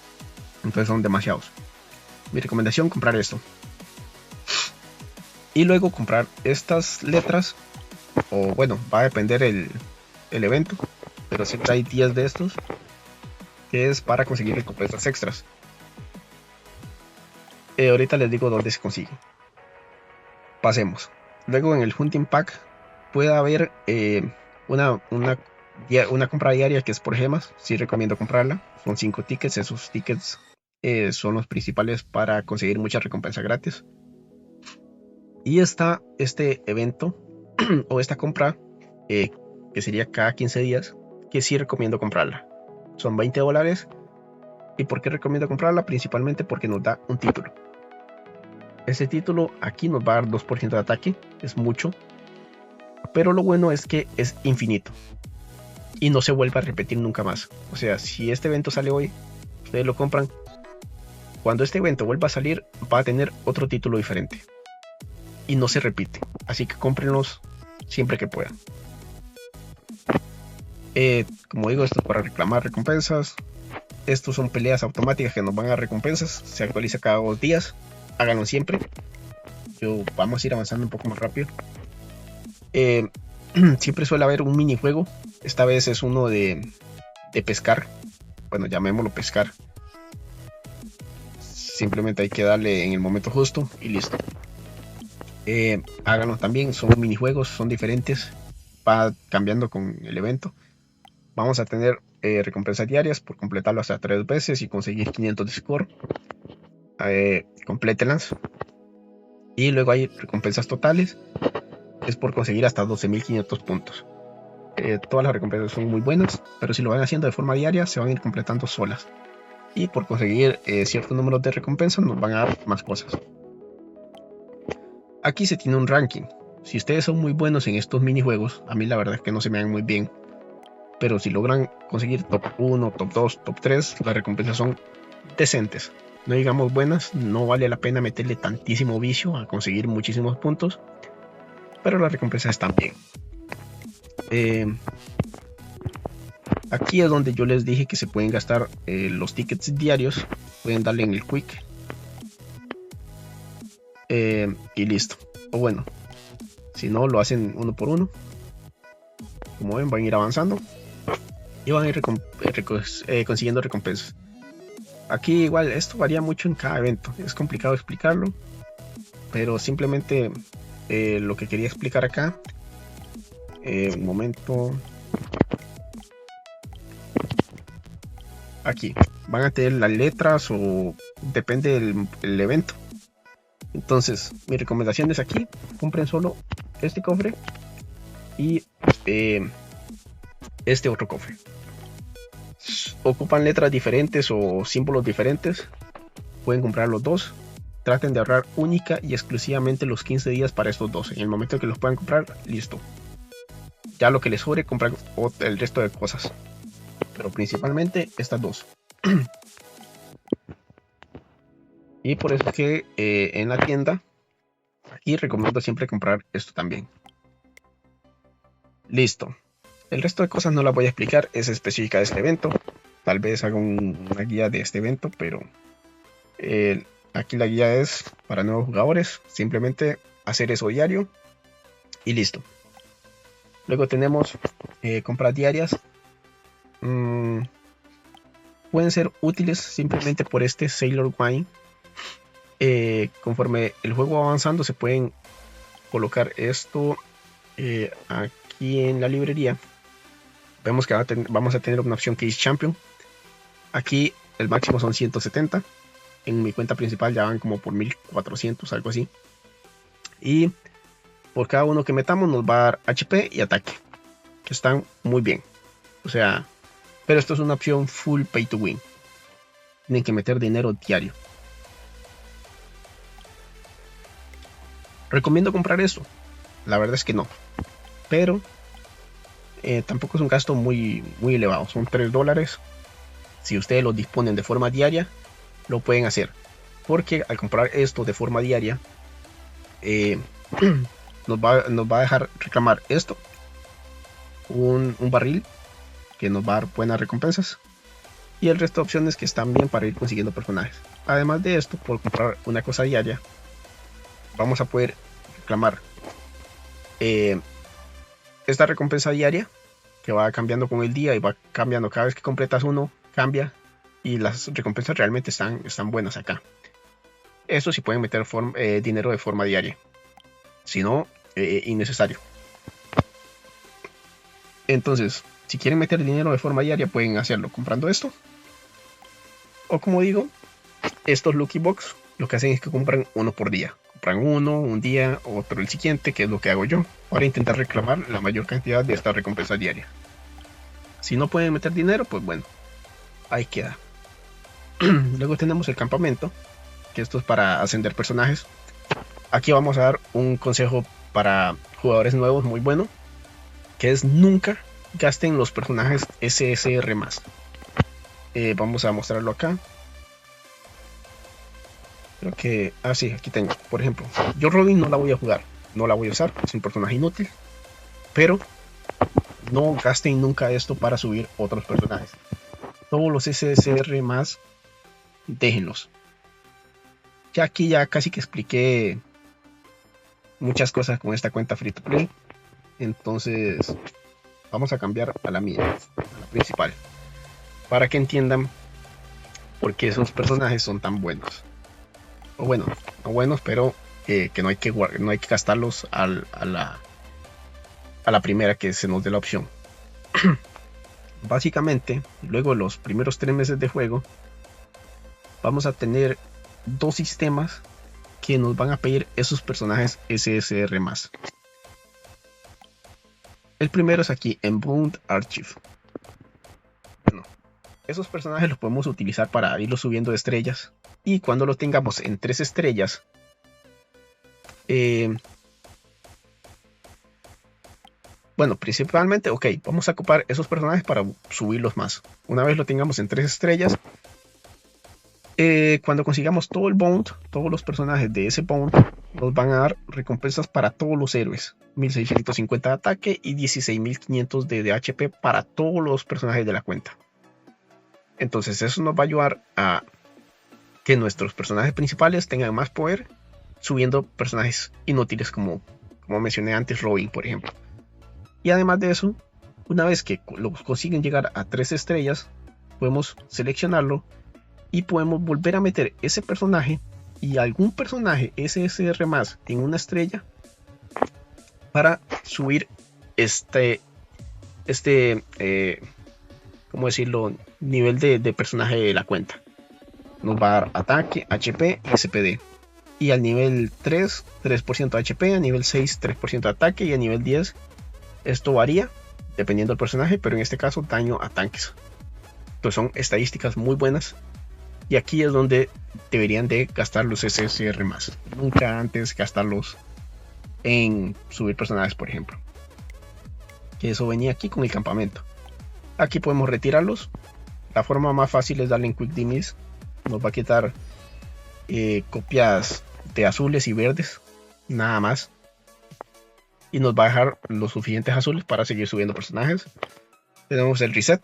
entonces son demasiados. Mi recomendación, comprar esto y luego comprar estas letras, o bueno, va a depender el evento, pero siempre hay 10 de estos que es para conseguir recompensas extras. Ahorita les digo dónde se consigue. Pasemos. Luego en el Hunting Pack puede haber una compra diaria que es por gemas. Sí recomiendo comprarla. Son 5 tickets. Esos tickets son los principales para conseguir mucha recompensa gratis. Y está este evento o esta compra que sería cada 15 días, que sí recomiendo comprarla. Son $20. ¿Y por qué recomiendo comprarla? Principalmente porque nos da un título. Ese título aquí nos va a dar 2% de ataque, es mucho, pero lo bueno es que es infinito y no se vuelve a repetir nunca más. O sea, si este evento sale hoy, ustedes lo compran, cuando este evento vuelva a salir va a tener otro título diferente y no se repite, así que cómprenlos siempre que puedan. Como digo, esto es para reclamar recompensas. Estos son peleas automáticas que nos van a dar recompensas, se actualiza cada 2 días, háganlo siempre. Vamos a ir avanzando un poco más rápido. Siempre suele haber un minijuego. Esta vez es uno de pescar. Bueno, llamémoslo pescar. Simplemente hay que darle en el momento justo y listo. Háganlo también. Son minijuegos, son diferentes. Va cambiando con el evento. Vamos a tener recompensas diarias por completarlo hasta 3 veces y conseguir 500 de score. Complétenlas. Y luego hay recompensas totales. Es por conseguir hasta 12.500 puntos. Todas las recompensas son muy buenas, pero si lo van haciendo de forma diaria se van a ir completando solas. Y por conseguir cierto número de recompensas nos van a dar más cosas. Aquí se tiene un ranking. Si ustedes son muy buenos en estos minijuegos, a mí la verdad es que no se me dan muy bien, pero si logran conseguir top 1, top 2, top 3, las recompensas son decentes. No digamos buenas, no vale la pena meterle tantísimo vicio a conseguir muchísimos puntos, pero las recompensas están bien. Aquí es donde yo les dije que se pueden gastar los tickets diarios. Pueden darle en el quick y listo. O bueno, si no, lo hacen uno por uno. Como ven, van a ir avanzando y van a ir consiguiendo recompensas. Aquí igual esto varía mucho en cada evento, es complicado explicarlo, pero simplemente lo que quería explicar acá, un momento, aquí van a tener las letras o depende del evento. Entonces mi recomendación es aquí, compren solo este cofre y este otro cofre. Ocupan letras diferentes o símbolos diferentes, pueden comprar los dos. Traten de ahorrar única y exclusivamente los 15 días para estos dos. En el momento que los puedan comprar, listo. Ya lo que les sobre, compran el resto de cosas, pero principalmente estas dos. Y por eso que en la tienda aquí recomiendo siempre comprar esto también. Listo. El resto de cosas no las voy a explicar, es específica de este evento. Tal vez haga una guía de este evento, pero aquí la guía es para nuevos jugadores. Simplemente hacer eso diario y listo. Luego tenemos compras diarias. Pueden ser útiles simplemente por este Sailor Wine. Conforme el juego va avanzando se pueden colocar esto aquí en la librería. Vemos que vamos a tener una opción que es Champion. Aquí el máximo son 170. En mi cuenta principal ya van como por 1400, algo así. Y por cada uno que metamos nos va a dar HP y ataque, que están muy bien. O sea, pero esto es una opción full pay to win. Tienen que meter dinero diario. ¿Recomiendo comprar esto? La verdad es que no. Pero tampoco es un gasto muy elevado. Son $3. Si ustedes lo disponen de forma diaria, lo pueden hacer. Porque al comprar esto de forma diaria, nos va a dejar reclamar esto. Un barril que nos va a dar buenas recompensas. Y el resto de opciones que están bien para ir consiguiendo personajes. Además de esto, por comprar una cosa diaria, vamos a poder reclamar esta recompensa diaria que va cambiando con el día y va cambiando cada vez que completas uno, cambia, y las recompensas realmente están buenas acá. Eso sí pueden meter dinero de forma diaria, si no, innecesario. Entonces, si quieren meter dinero de forma diaria, pueden hacerlo comprando esto, o como digo, estos Lucky Box lo que hacen es que compran uno por día. Compran uno un día, otro el siguiente, que es lo que hago yo, para intentar reclamar la mayor cantidad de esta recompensa diaria. Si no pueden meter dinero, pues bueno, ahí queda. Luego tenemos el campamento, que esto es para ascender personajes. Aquí vamos a dar un consejo para jugadores nuevos muy bueno, que es nunca gasten los personajes SSR+. Vamos a mostrarlo acá. Creo que... sí, aquí tengo. Por ejemplo, yo Robin no la voy a jugar. No la voy a usar. Es un personaje inútil. Pero no gasten nunca esto para subir otros personajes. Todos los SSR+, déjenlos. Ya aquí ya casi que expliqué muchas cosas con esta cuenta free to play. Entonces vamos a cambiar a la mía, a la principal, para que entiendan por qué esos personajes son tan buenos. O bueno, no buenos, pero que no hay que gastarlos a la primera que se nos dé la opción. Básicamente, luego de los primeros 3 meses de juego, vamos a tener 2 sistemas que nos van a pedir esos personajes SSR+. El primero es aquí en Bound Archive. Bueno, esos personajes los podemos utilizar para irlos subiendo de estrellas. Y cuando lo tengamos en 3 estrellas, bueno, principalmente, vamos a ocupar esos personajes para subirlos más. Una vez lo tengamos en 3 estrellas, cuando consigamos todo el Bound, todos los personajes de ese Bound, nos van a dar recompensas para todos los héroes. 1650 de ataque y 16500 de HP para todos los personajes de la cuenta. Entonces eso nos va a ayudar a que nuestros personajes principales tengan más poder, subiendo personajes inútiles como mencioné antes, Robin, por ejemplo. Y además de eso, una vez que consiguen llegar a 3 estrellas, podemos seleccionarlo y podemos volver a meter ese personaje y algún personaje SSR+ en una estrella para subir ¿cómo decirlo? Nivel de personaje de la cuenta. Nos va a dar ataque, HP y SPD. Y al nivel 3, 3% HP, a nivel 6, 3% de ataque, y a nivel 10, esto varía dependiendo del personaje, pero en este caso daño a tanques. Entonces son estadísticas muy buenas. Y aquí es donde deberían de gastar los SSR+. Nunca antes gastarlos en subir personajes, por ejemplo. Que eso venía aquí con el campamento. Aquí podemos retirarlos. La forma más fácil es darle en Quick Dismiss. Nos va a quitar copias de azules y verdes, nada más. y nos va a dejar los suficientes azules para seguir subiendo personajes. Tenemos el reset.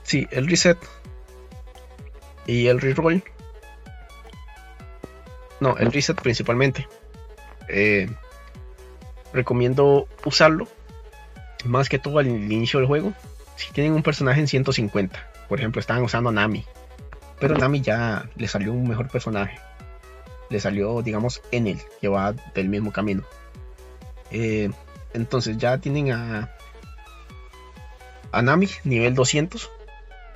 Sí, el reset y el reroll. No, el reset principalmente. Recomiendo usarlo más que todo al inicio del juego. Si tienen un personaje en 150, por ejemplo, estaban usando a Nami, pero Nami ya le salió un mejor personaje. Le salió, digamos, Enel, que va del mismo camino. Entonces ya tienen a Nami nivel 200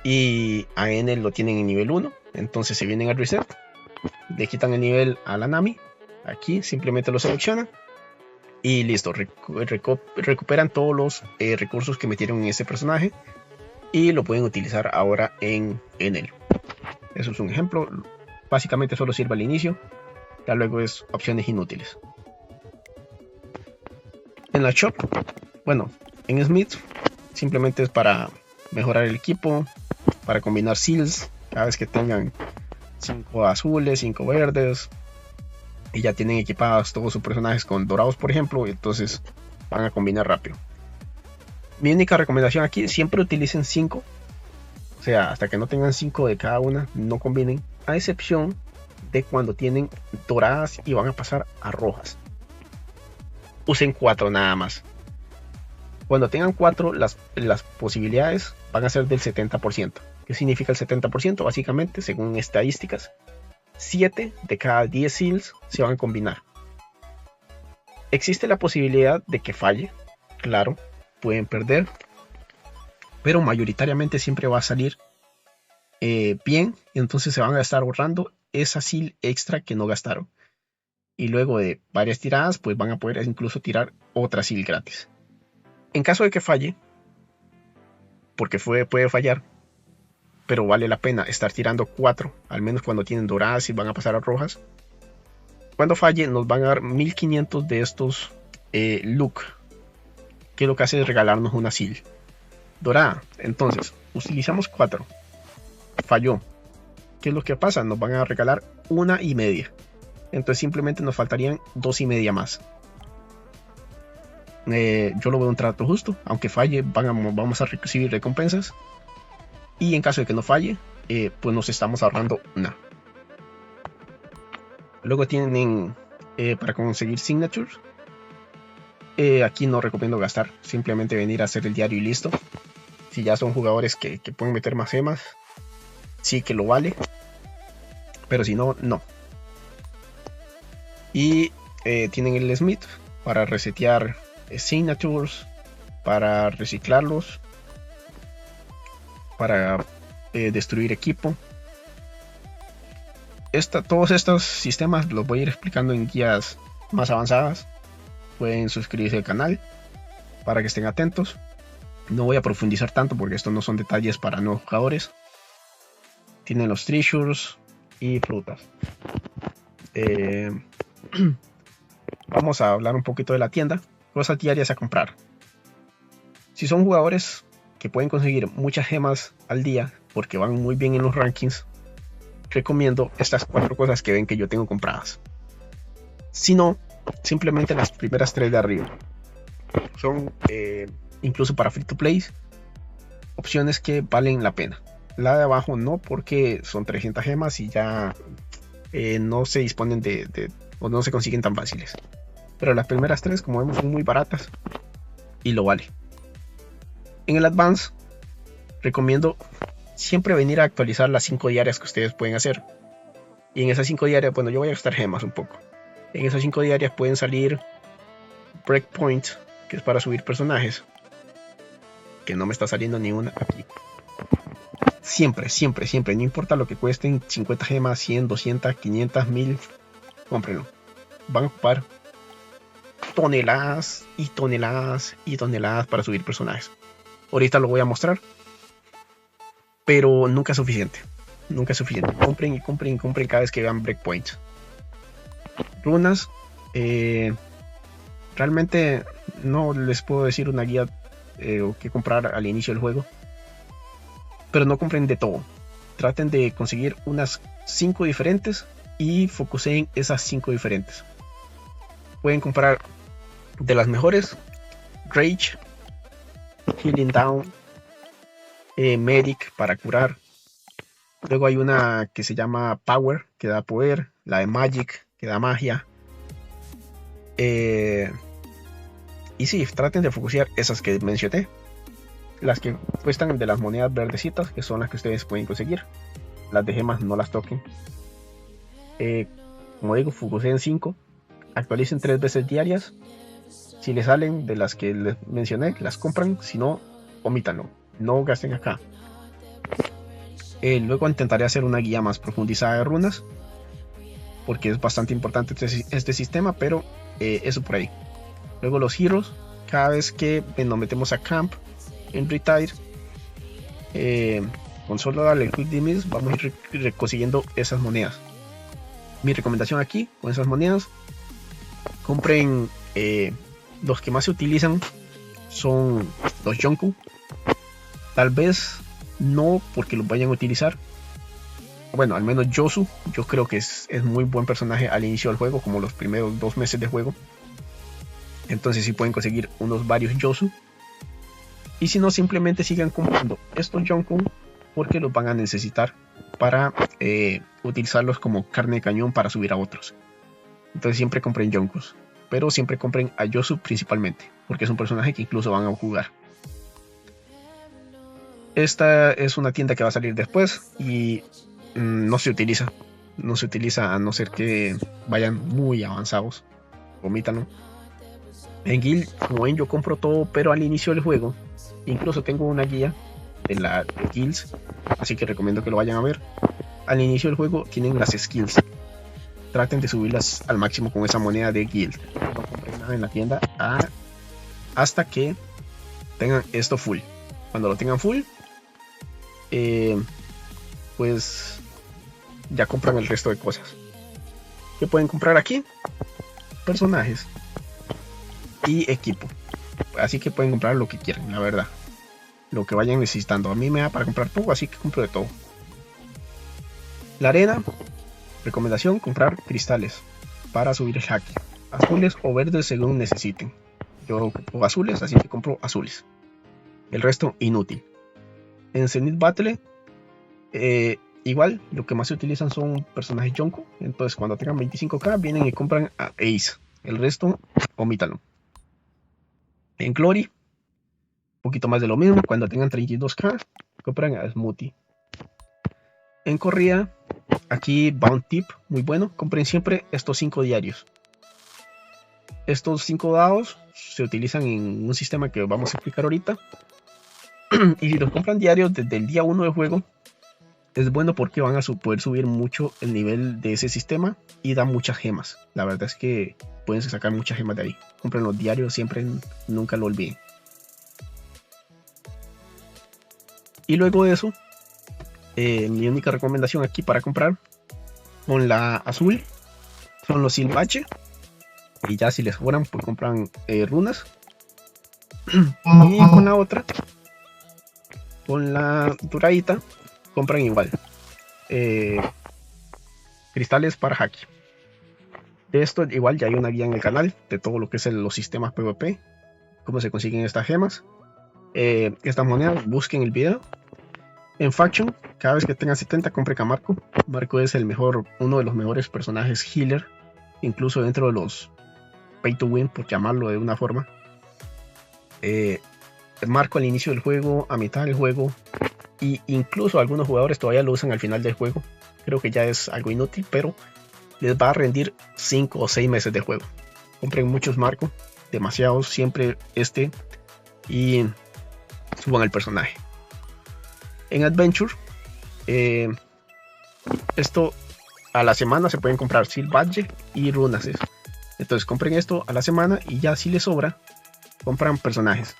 y a Enel lo tienen en nivel 1. Entonces se vienen al reset, le quitan el nivel a la Nami. Aquí simplemente lo seleccionan y listo, recuperan todos los recursos que metieron en ese personaje y lo pueden utilizar ahora en Enel. Eso es un ejemplo. Básicamente solo sirve al inicio, ya luego es opciones inútiles. En la shop, bueno, en Smith simplemente es para mejorar el equipo, para combinar seals cada vez que tengan 5 azules, 5 verdes, y ya tienen equipados todos sus personajes con dorados, por ejemplo, entonces van a combinar rápido. Mi única recomendación aquí, siempre utilicen 5, o sea, hasta que no tengan 5 de cada una, no combinen, a excepción de cuando tienen doradas y van a pasar a rojas. Usen 4 nada más. Cuando tengan 4, las posibilidades van a ser del 70%. ¿Qué significa el 70%? Básicamente, según estadísticas, 7 de cada 10 seals se van a combinar. Existe la posibilidad de que falle, claro, pueden perder, pero mayoritariamente siempre va a salir bien, entonces se van a estar ahorrando esa seal extra que no gastaron. Y luego de varias tiradas, pues van a poder incluso tirar otra seal gratis. En caso de que falle, porque puede fallar, pero vale la pena estar tirando 4, al menos cuando tienen doradas y van a pasar a rojas. Cuando falle, nos van a dar 1500 de estos look, que lo que hace es regalarnos una seal dorada. Entonces, utilizamos 4, falló. ¿Qué es lo que pasa? Nos van a regalar 1,5. Entonces simplemente nos faltarían 2,5 más. Yo lo veo un trato justo. Aunque falle, vamos a recibir recompensas. Y en caso de que no falle, pues nos estamos ahorrando una. Luego tienen para conseguir signatures. Aquí no recomiendo gastar. Simplemente venir a hacer el diario y listo. Si ya son jugadores que pueden meter más gemas, sí que lo vale. Pero si no, no. Y tienen el Smith para resetear signatures, para reciclarlos, para destruir equipo. Todos estos sistemas los voy a ir explicando en guías más avanzadas. Pueden suscribirse al canal para que estén atentos. No voy a profundizar tanto porque estos no son detalles para nuevos jugadores. Tienen los treasures y frutas. Vamos a hablar un poquito de la tienda. Cosas diarias a comprar. Si son jugadores que pueden conseguir muchas gemas al día porque van muy bien en los rankings, recomiendo estas 4 cosas que ven que yo tengo compradas. Si no, simplemente las primeras 3 de arriba son incluso para free to play opciones que valen la pena. La de abajo no, porque son 300 gemas y ya no se disponen o no se consiguen tan fáciles. Pero las primeras 3, como vemos, son muy baratas y lo vale. En el Advance recomiendo siempre venir a actualizar las 5 diarias que ustedes pueden hacer. Y en esas 5 diarias, bueno, yo voy a gastar gemas un poco. En esas 5 diarias pueden salir Breakpoint, que es para subir personajes, que no me está saliendo ni una aquí. Siempre, no importa lo que cuesten, 50 gemas, 100, 200, 500, 1000, cómprenlo. Van a ocupar toneladas y toneladas y toneladas para subir personajes. Ahorita lo voy a mostrar, pero nunca es suficiente. Nunca es suficiente. Compren y compren y compren cada vez que vean breakpoints. Runas. Realmente no les puedo decir una guía o qué comprar al inicio del juego. Pero no compren de todo. traten de conseguir unas 5 diferentes y focuseen esas 5 diferentes. Pueden comprar de las mejores: Rage, Healing Down, Medic para curar. Luego hay una que se llama Power, que da poder. La de Magic, que da magia. Y sí, traten de focusear esas que mencioné. Las que cuestan de las monedas verdecitas, que son las que ustedes pueden conseguir. Las de gemas no las toquen. Como digo, focuseen 5. Actualicen 3 veces diarias. Si les salen de las que les mencioné, las compran. Si no, omítanlo. No gasten acá. Luego intentaré hacer una guía más profundizada de runas, porque es bastante importante este sistema, pero eso por ahí. Luego los heroes. Cada vez que nos metemos a camp en Retire, con solo darle el quick dismiss vamos a ir consiguiendo esas monedas. Mi recomendación aquí, con esas monedas, compren los que más se utilizan son los Yonkou. Tal vez no porque los vayan a utilizar. Bueno, al menos Yosu, yo creo que es muy buen personaje al inicio del juego, como los primeros 2 meses de juego. Entonces sí pueden conseguir varios Yosu. Y si no, simplemente sigan comprando estos Yonkou, porque los van a necesitar para utilizarlos como carne de cañón para subir a otros. Entonces siempre compren Yonkous, pero siempre compren a Yosu principalmente, porque es un personaje que incluso van a jugar. Esta es una tienda que va a salir después y no se utiliza a no ser que vayan muy avanzados. Omítanlo. En Guild, como ven, yo compro todo, pero al inicio del juego incluso tengo una guía de Guilds, así que recomiendo que lo vayan a ver. Al inicio del juego tienen las skills. Traten de subirlas al máximo con esa moneda de Guild. No compren nada en la tienda hasta que tengan esto full. Cuando lo tengan full, pues ya compran el resto de cosas. ¿Qué pueden comprar aquí? Personajes y equipo. Así que pueden comprar lo que quieran, la verdad. Lo que vayan necesitando. A mí me da para comprar todo, así que compro de todo. La arena, recomendación: comprar cristales para subir el hack. Azules o verdes según necesiten. Yo ocupo azules, así que compro azules. El resto inútil. En Zenith Battle, igual lo que más se utilizan son personajes Yonkou. Entonces cuando tengan 25k vienen y compran a Ace. El resto omítalo. En Glory, un poquito más de lo mismo. Cuando tengan 32k compran a Smoothie. En corrida, aquí va un tip muy bueno: compren siempre estos 5 diarios. Estos 5 dados se utilizan en un sistema que vamos a explicar ahorita. Y si los compran diarios desde el día 1 de juego, es bueno porque van a poder subir mucho el nivel de ese sistema y da muchas gemas. La verdad es que pueden sacar muchas gemas de ahí. Compren los diarios siempre, nunca lo olviden. Y luego de eso, mi única recomendación aquí para comprar con la azul son los silbache. Y ya si les sobran, pues compran runas. Y con la otra, con la doradita, compran igual cristales para haki. De esto igual ya hay una guía en el canal de todo lo que es los sistemas PvP, cómo se consiguen estas gemas, estas monedas. Busquen el video. En Faction, cada vez que tengan 70 compren a Marco. Marco es uno de los mejores personajes healer, incluso dentro de los pay to win, por llamarlo de una forma. Marco al inicio del juego, a mitad del juego, y incluso algunos jugadores todavía lo usan al final del juego. Creo que ya es algo inútil, pero les va a rendir 5 o 6 meses de juego. Compren muchos Marco, demasiados, siempre y suban el personaje. En Adventure, esto a la semana se pueden comprar Seal Badge y runas. Entonces compren esto a la semana y ya si les sobra, compran personajes.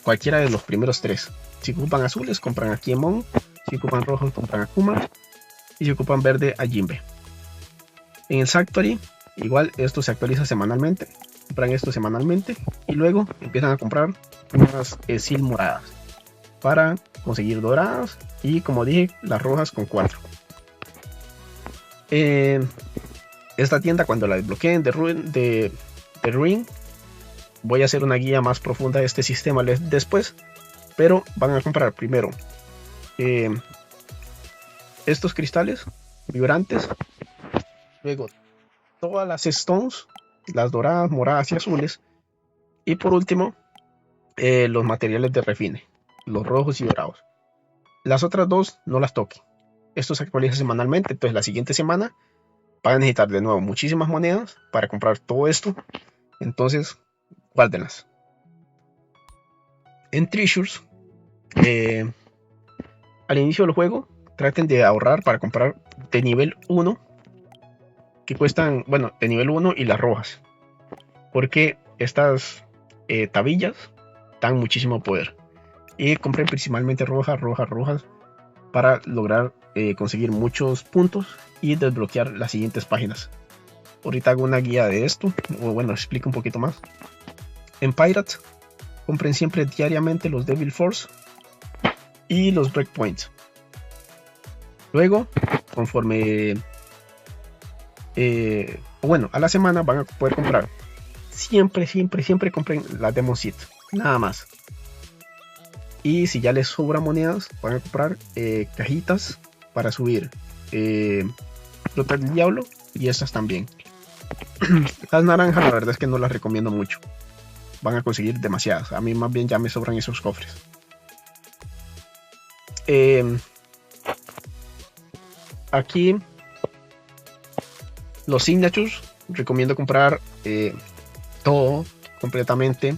Cualquiera de los primeros 3. Si ocupan azules, compran a Kiemon. Si ocupan rojos, compran a Kuma. Y si ocupan verde, a Jinbe. En el Sanctuary, igual esto se actualiza semanalmente. Compran esto semanalmente y luego empiezan a comprar unas Seal moradas. para conseguir doradas, y como dije, las rojas con 4. Esta tienda, cuando la desbloqueen de Ruin, voy a hacer una guía más profunda de este sistema después, pero van a comprar primero estos cristales vibrantes, luego todas las stones, las doradas, moradas y azules, y por último los materiales de refine, los rojos y dorados. Las otras dos no las toque, esto se actualiza semanalmente, entonces la siguiente semana van a necesitar de nuevo muchísimas monedas para comprar todo esto, entonces guárdenlas. En Treasures, al inicio del juego, traten de ahorrar para comprar de nivel 1, que cuestan, bueno, de nivel 1 y las rojas, porque estas tabillas dan muchísimo poder. Y compren principalmente rojas para lograr conseguir muchos puntos y desbloquear las siguientes páginas. Ahorita hago una guía de esto, o bueno, explico un poquito más. En Pirates, compren siempre diariamente los Devil Force y los Breakpoints. Luego, conforme a la semana van a poder comprar. Siempre compren la Demon Seed, nada más. Y si ya les sobra monedas, van a comprar cajitas para subir Frutas del Diablo, y estas también. Las naranjas, la verdad es que no las recomiendo mucho. Van a conseguir demasiadas. A mí más bien ya me sobran esos cofres. Aquí los signatures, recomiendo comprar todo completamente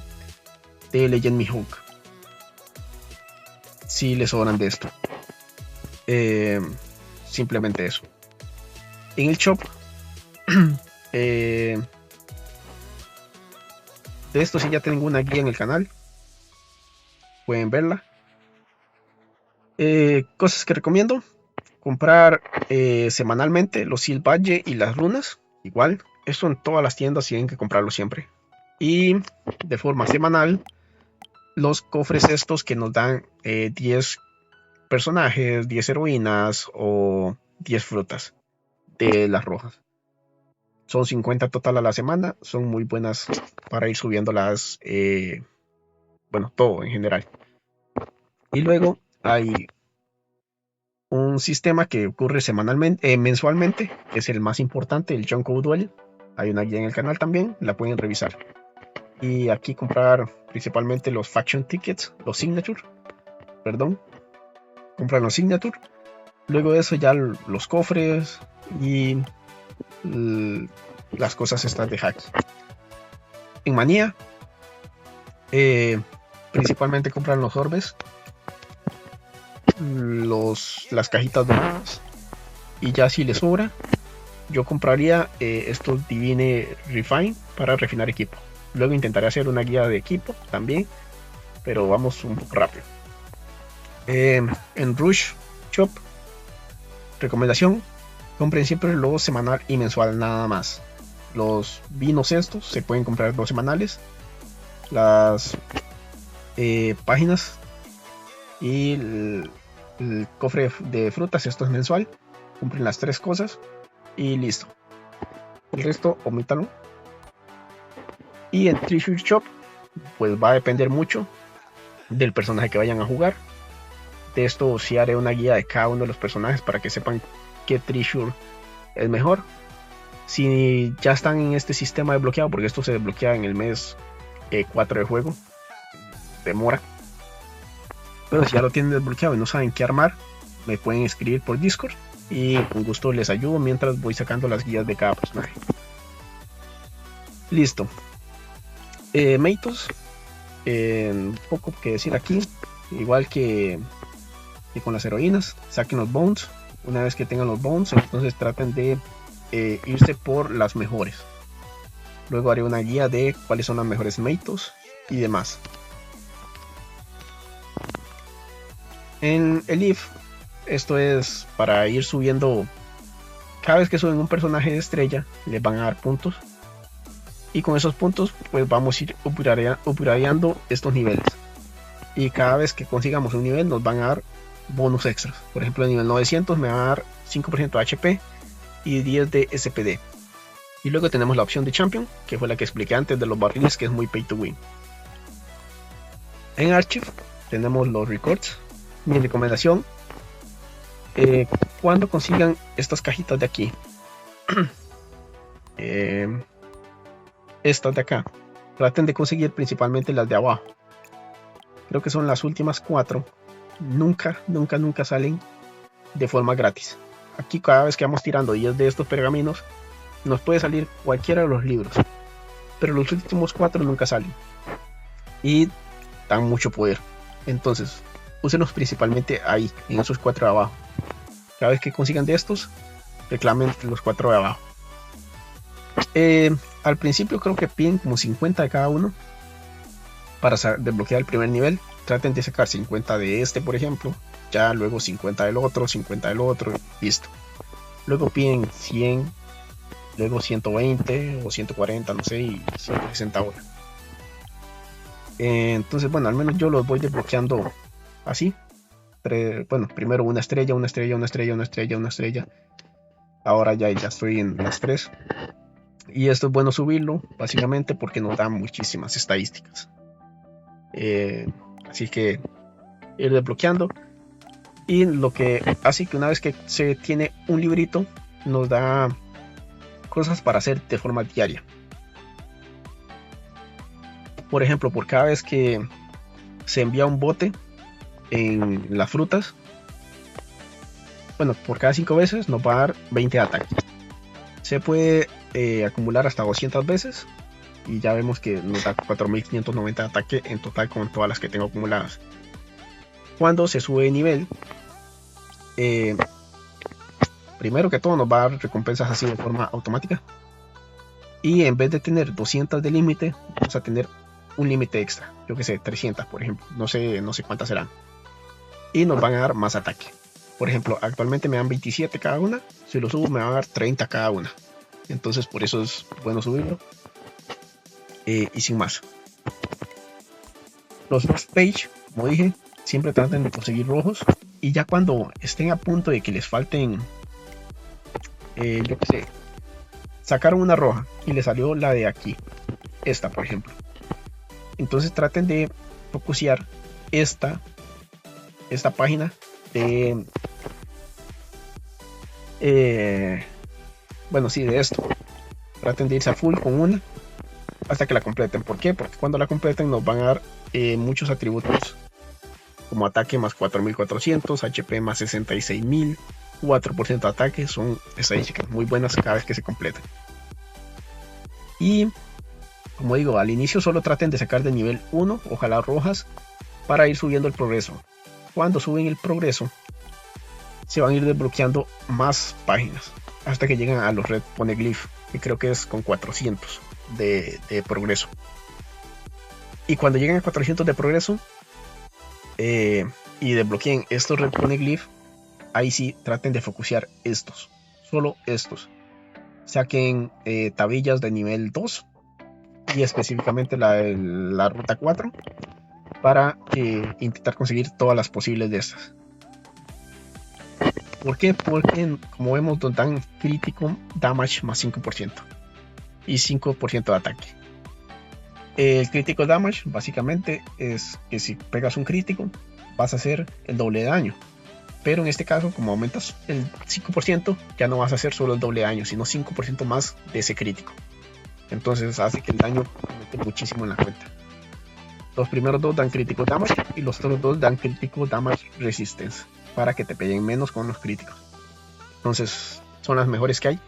de Legend Mihawk, si les sobran de esto. Simplemente eso. En el shop de esto sí ya tengo una guía en el canal, pueden verla. Cosas que recomiendo: comprar semanalmente los Seal Badge y las runas. Igual, eso en todas las tiendas tienen que comprarlo siempre. Y de forma semanal, los cofres estos que nos dan 10 personajes, 10 heroínas o 10 frutas de las rojas. Son 50 total a la semana, son muy buenas para ir subiendo las, bueno, todo en general. Y luego hay un sistema que ocurre semanalmente, mensualmente, que es el más importante, el Junko Duel. Hay una guía en el canal también, la pueden revisar. Y aquí comprar principalmente los Faction Tickets, los Signature, perdón. Compran los Signature. Luego de eso ya los cofres y las cosas estas de hack. En Manía, principalmente compran los orbes, las cajitas doradas, y ya si les sobra, yo compraría estos Divine Refine para refinar equipo. Luego intentaré hacer una guía de equipo también, pero vamos un poco rápido. En Rush Shop, recomendación: compren siempre los semanal y mensual nada más. Los vinos estos se pueden comprar 2 semanales. Las páginas y el cofre de frutas, esto es mensual. Compren las 3 cosas y listo. El resto omítalo. Y en Treasure Shop, pues va a depender mucho del personaje que vayan a jugar. De esto sí haré una guía de cada uno de los personajes para que sepan qué Treasure es mejor. Si ya están en este sistema desbloqueado, porque esto se desbloquea en el mes 4 de juego, demora. Pero si ya lo tienen desbloqueado y no saben qué armar, me pueden escribir por Discord y con gusto les ayudo mientras voy sacando las guías de cada personaje. Listo. Meitos, poco que decir aquí. Igual que con las heroínas, saquen los bones. Una vez que tengan los bones, entonces traten de irse por las mejores. Luego haré una guía de cuáles son las mejores Meitos y demás. En el If, esto es para ir subiendo. Cada vez que suben un personaje de estrella, les van a dar puntos. Y con esos puntos, pues vamos a ir upgradeando estos niveles. y cada vez que consigamos un nivel nos van a dar bonus extras. Por ejemplo, el nivel 900 me va a dar 5% de HP y 10 de SPD. Y luego tenemos la opción de Champion, que fue la que expliqué antes de los barriles, que es muy pay to win. En Archive tenemos los records. Mi recomendación, cuando consigan estas cajitas de aquí, estas de acá, traten de conseguir principalmente las de abajo. Creo que son las últimas 4. Nunca salen de forma gratis. Aquí cada vez que vamos tirando 10 de estos pergaminos, nos puede salir cualquiera de los libros, pero los últimos 4 nunca salen y dan mucho poder. Entonces úsenlos principalmente ahí, en esos 4 de abajo. Cada vez que consigan de estos, reclamen los 4 de abajo. Al principio creo que piden como 50 de cada uno para desbloquear el primer nivel. Traten de sacar 50 de este, por ejemplo, ya luego 50 del otro, 50 del otro, listo. Luego piden 100, luego 120 o 140, no sé, y 160 ahora. Entonces, bueno, al menos yo los voy desbloqueando así. Bueno, primero una estrella, una estrella, una estrella, una estrella, una estrella. Ahora ya estoy en las 3. Y esto es bueno subirlo, básicamente porque nos da muchísimas estadísticas. Así que ir desbloqueando. Y lo que hace que una vez que se tiene un librito, nos da cosas para hacer de forma diaria. Por ejemplo, por cada vez que se envía un bote en las frutas, bueno, por cada 5 veces nos va a dar 20 ataques. Se puede acumular hasta 200 veces y ya vemos que nos da 4590 de ataque en total con todas las que tengo acumuladas. Cuando se sube de nivel, primero que todo nos va a dar recompensas así de forma automática, y en vez de tener 200 de límite, vamos a tener un límite extra, yo que sé, 300 por ejemplo, no sé cuántas serán, y nos van a dar más ataque. Por ejemplo, actualmente me dan 27 cada una, si lo subo me va a dar 30 cada una, entonces por eso es bueno subirlo. Y sin más, los Lost Page, como dije, siempre traten de conseguir rojos, y ya cuando estén a punto de que les falten, yo que sé, sacaron una roja y le salió la de aquí, esta por ejemplo, entonces traten de focusear esta página de bueno, sí, de esto. Traten de irse a full con una hasta que la completen. ¿Por qué? Porque cuando la completen nos van a dar muchos atributos, como ataque más 4400, HP más 66000, 4% de ataque. Son estadísticas muy buenas cada vez que se completan. Y como digo, al inicio solo traten de sacar de nivel 1, ojalá rojas, para ir subiendo el progreso. Cuando suben el progreso, se van a ir desbloqueando más páginas hasta que llegan a los Red Poneglyph, que creo que es con 400 de progreso. Y cuando lleguen a 400 de progreso y desbloqueen estos Red Poneglyph, ahí sí traten de focusear estos, solo estos. Saquen tablillas de nivel 2 y específicamente la ruta 4 para intentar conseguir todas las posibles de estas. ¿Por qué? Porque como vemos nos dan crítico damage más 5% y 5% de ataque. El crítico damage básicamente es que si pegas un crítico vas a hacer el doble de daño, pero en este caso como aumentas el 5% ya no vas a hacer solo el doble de daño, sino 5% más de ese crítico. Entonces hace que el daño aumente muchísimo en la cuenta. Los primeros dos dan crítico damage y los otros dos dan crítico damage resistance, para que te peguen menos con los críticos. Entonces son las mejores que hay.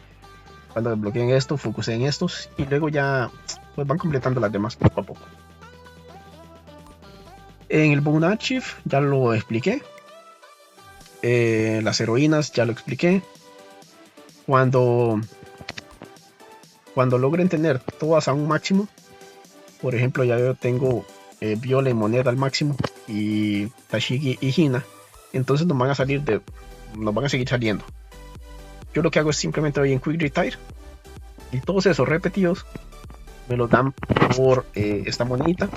Cuando desbloqueen esto, focuseen estos y luego ya pues van completando las demás poco a poco. En el Bone Archive ya lo expliqué. Las heroínas ya lo expliqué. Cuando logren tener todas a un máximo, por ejemplo ya yo tengo Viola y Moneda al máximo y Tashigi y Hina, entonces nos van a seguir saliendo. Yo lo que hago es simplemente voy en Quick Retire y todos esos repetidos me los dan por esta monedita,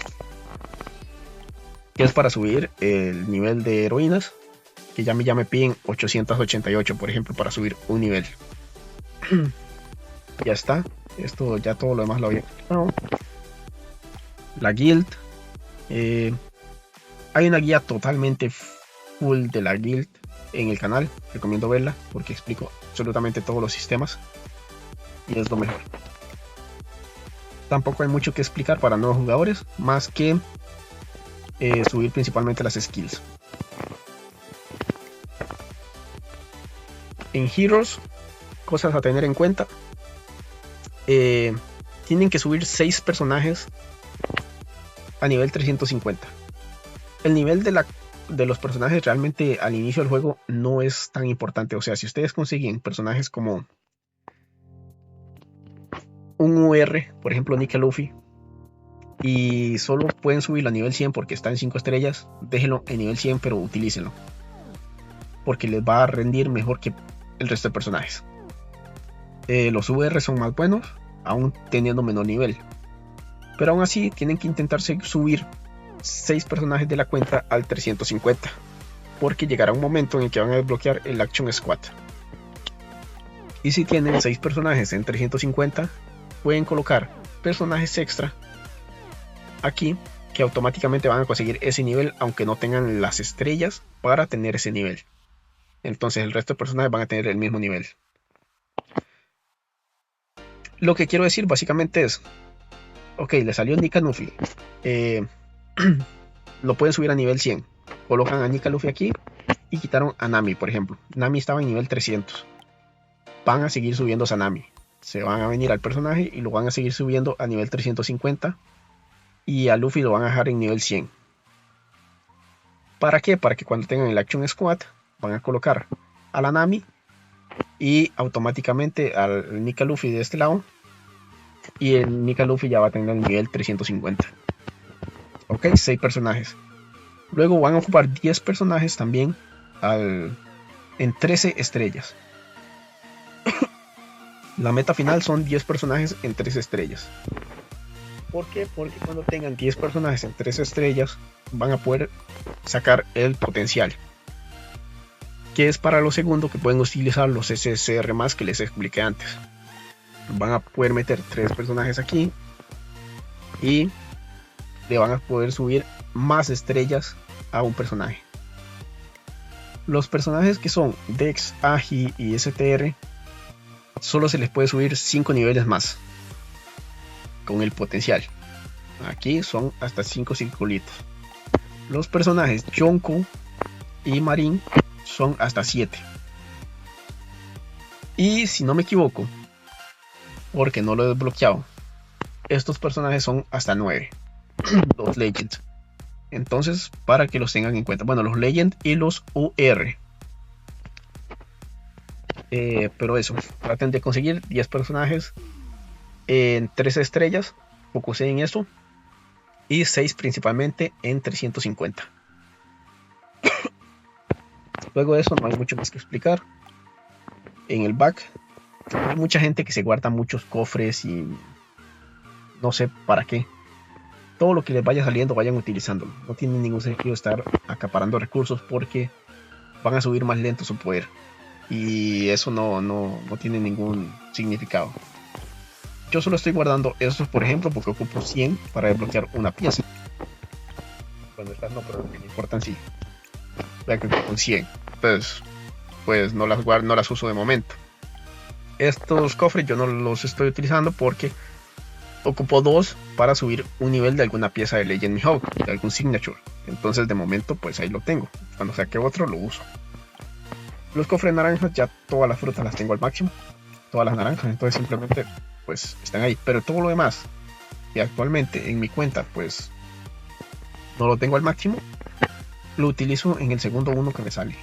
que es para subir el nivel de heroínas, que ya me piden 888, por ejemplo, para subir un nivel. Ya está. Esto ya todo lo demás lo había explicado. La guild. Hay una guía totalmente full de la guild en el canal. Recomiendo verla porque explico absolutamente todos los sistemas. Y es lo mejor. Tampoco hay mucho que explicar para nuevos jugadores. Más que subir principalmente las skills. En Heroes, cosas a tener en cuenta. Tienen que subir 6 personajes a nivel 350. El nivel de los personajes realmente al inicio del juego no es tan importante. O sea, si ustedes consiguen personajes como un UR, por ejemplo Nika Luffy, y solo pueden subirlo a nivel 100 porque está en 5 estrellas, déjenlo en nivel 100, pero utilícenlo, porque les va a rendir mejor que el resto de personajes. Los UR son más buenos, aún teniendo menor nivel, pero aún así tienen que intentar subir 6 personajes de la cuenta al 350, porque llegará un momento en el que van a desbloquear el Action Squad. Y si tienen 6 personajes en 350, pueden colocar personajes extra aquí que automáticamente van a conseguir ese nivel, aunque no tengan las estrellas para tener ese nivel. Entonces el resto de personajes van a tener el mismo nivel. Lo que quiero decir básicamente es, ok, le salió Nika Luffy, lo pueden subir a nivel 100, colocan a Nika Luffy aquí y quitaron a Nami, por ejemplo. Nami estaba en nivel 300, van a seguir subiendo a Nami, se van a venir al personaje y lo van a seguir subiendo a nivel 350, y a Luffy lo van a dejar en nivel 100. ¿Para qué? Para que cuando tengan el Action Squad van a colocar a la Nami y automáticamente al Nika Luffy de este lado, y el Nika Luffy ya va a tener el nivel 350. Ok, 6 personajes. Luego van a ocupar 10 personajes también en 13 estrellas. La meta final son 10 personajes en 13 estrellas. ¿Por qué? Porque cuando tengan 10 personajes en 13 estrellas van a poder sacar el potencial, que es para lo segundo que pueden utilizar los SSR más que les expliqué antes. Van a poder meter 3 personajes aquí y le van a poder subir más estrellas a un personaje. Los personajes que son Dex, Agi y STR solo se les puede subir 5 niveles más con el potencial. Aquí son hasta 5 circulitos. Los personajes Yonko y Marin son hasta 7. Y si no me equivoco, porque no lo he desbloqueado, estos personajes son hasta 9. Los Legends. Entonces, para que los tengan en cuenta. Bueno, los Legend y los UR. Pero eso, traten de conseguir 10 personajes en 13 estrellas. Focusé en eso. Y 6 principalmente en 350. Luego de eso no hay mucho más que explicar. En el back hay mucha gente que se guarda muchos cofres y no sé para qué. Todo lo que les vaya saliendo vayan utilizándolo. No tiene ningún sentido estar acaparando recursos porque van a subir más lento su poder. Y eso no tiene ningún significado. Yo solo estoy guardando estos, por ejemplo, porque ocupo 100 para desbloquear una pieza. Cuando estas no, pero me importan sí. Vean que con 100. Entonces, pues no las guardo, no las uso de momento. Estos cofres yo no los estoy utilizando porque ocupo 2 para subir un nivel de alguna pieza de Legend Mihawk, de algún signature. Entonces de momento pues ahí lo tengo. Cuando saque otro lo uso. Los cofres naranjas ya todas las frutas las tengo al máximo. Todas las naranjas. Entonces simplemente pues están ahí. Pero todo lo demás que actualmente en mi cuenta pues no lo tengo al máximo, lo utilizo en el segundo uno que me sale.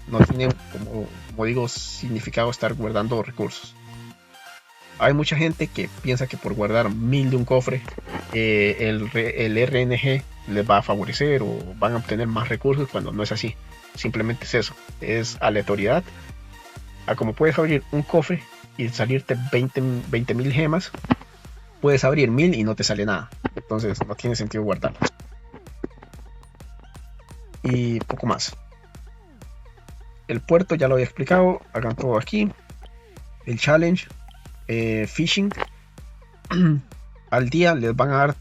No tiene como digo significado estar guardando recursos. Hay mucha gente que piensa que por guardar 1000 de un cofre el RNG les va a favorecer o van a obtener más recursos, cuando no es así. Simplemente es eso, es aleatoriedad. A como puedes abrir un cofre y salirte 20.000 gemas, puedes abrir 1000 y no te sale nada. Entonces no tiene sentido guardarlo. y poco más. El puerto ya lo había explicado, hagan todo aquí. El challenge, fishing, al día les van a dar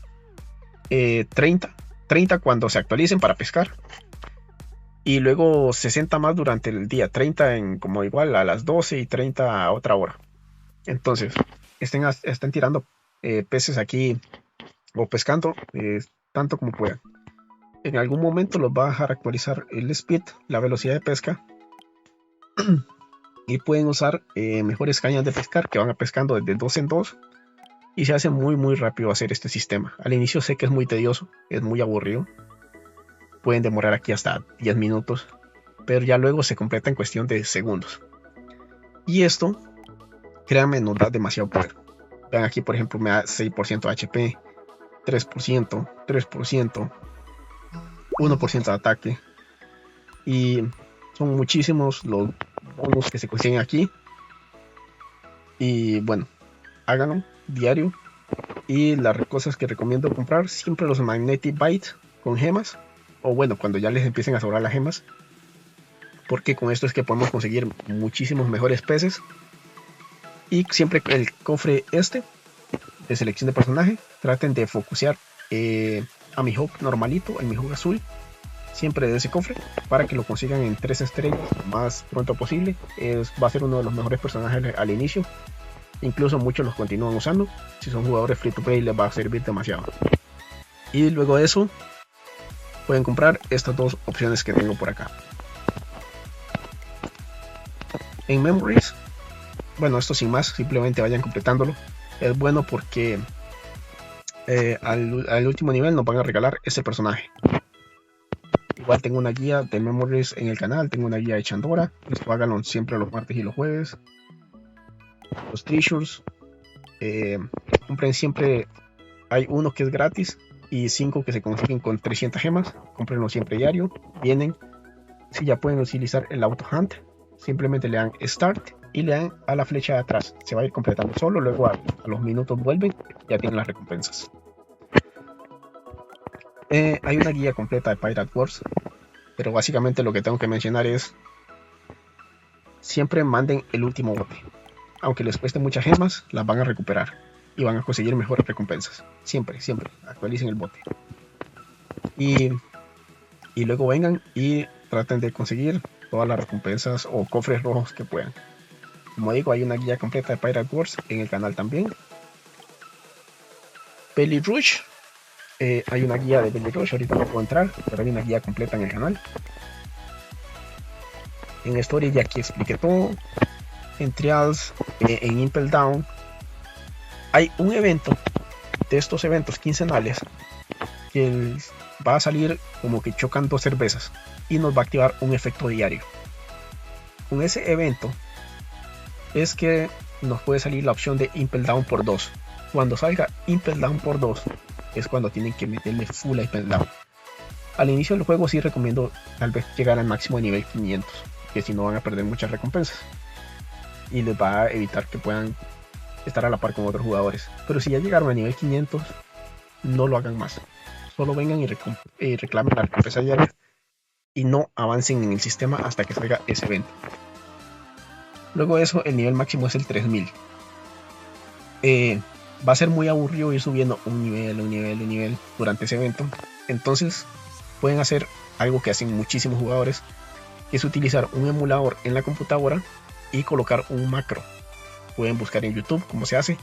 30 cuando se actualicen para pescar, y luego 60 más durante el día, 30 en como igual a las 12 y 30 a otra hora. Entonces estén tirando peces aquí o pescando tanto como puedan. En algún momento los va a dejar actualizar el speed, la velocidad de pesca, y pueden usar mejores cañas de pescar que van a pescando desde 2 en 2, y se hace muy rápido hacer este sistema. Al inicio sé que es muy tedioso, es muy aburrido, pueden demorar aquí hasta 10 minutos, pero ya luego se completa en cuestión de segundos. Y esto, créanme, nos da demasiado poder. Vean aquí, por ejemplo, me da 6% HP, 3%, 3%, 1% de ataque, y son muchísimos los bonus que se consiguen aquí. Y bueno, háganlo diario. Y las cosas que recomiendo comprar, siempre los Magnetic Bites con gemas, o bueno, cuando ya les empiecen a sobrar las gemas, porque con esto es que podemos conseguir muchísimos mejores peces. Y siempre el cofre de selección de personaje, traten de focusear a mi Hawk normalito, el mi Hawk azul, siempre de ese cofre, para que lo consigan en 3 estrellas lo más pronto posible. Va a ser uno de los mejores personajes al inicio, incluso muchos los continúan usando. Si son jugadores free to play les va a servir demasiado. Y luego de eso pueden comprar estas dos opciones que tengo por acá. En Memories, bueno, esto sin más, simplemente vayan completándolo. Es bueno porque al último nivel nos van a regalar este personaje. Igual tengo una guía de Memories en el canal, tengo una guía de Chandora. Esto háganlo siempre los martes y los jueves. Los treasures, compren siempre, hay uno que es gratis y 5 que se consiguen con 300 gemas. Comprenlo siempre diario. Vienen, si ya pueden utilizar el auto hunt, simplemente le dan start y le dan a la flecha de atrás, se va a ir completando solo. Luego a los minutos vuelven, ya tienen las recompensas. Hay una guía completa de Pirate Wars, pero básicamente lo que tengo que mencionar es: siempre manden el último bote. Aunque les cueste muchas gemas, las van a recuperar y van a conseguir mejores recompensas. Siempre actualicen el bote. Y luego vengan y traten de conseguir todas las recompensas o cofres rojos que puedan. Como digo, hay una guía completa de Pirate Wars en el canal también. Belly Rush, hay una guía de Belly Rush, ahorita no puedo entrar, pero hay una guía completa en el canal. En Story ya aquí expliqué todo. En Trials, en Impel Down, hay un evento de estos eventos quincenales que va a salir como que chocan 2 cervezas y nos va a activar un efecto diario. Con ese evento es que nos puede salir la opción de Impel Down por 2. Cuando salga Impel Down por 2 es cuando tienen que meterle full Impel Down. Al inicio del juego sí recomiendo tal vez llegar al máximo de nivel 500, que si no van a perder muchas recompensas y les va a evitar que puedan estar a la par con otros jugadores. Pero si ya llegaron a nivel 500, no lo hagan más. Solo vengan y reclamen la recompensa diaria y no avancen en el sistema hasta que salga ese evento. Luego de eso, el nivel máximo es el 3000. Va a ser muy aburrido ir subiendo un nivel durante ese evento. Entonces pueden hacer algo que hacen muchísimos jugadores, que es utilizar un emulador en la computadora y colocar un macro. Pueden buscar en YouTube cómo se hace.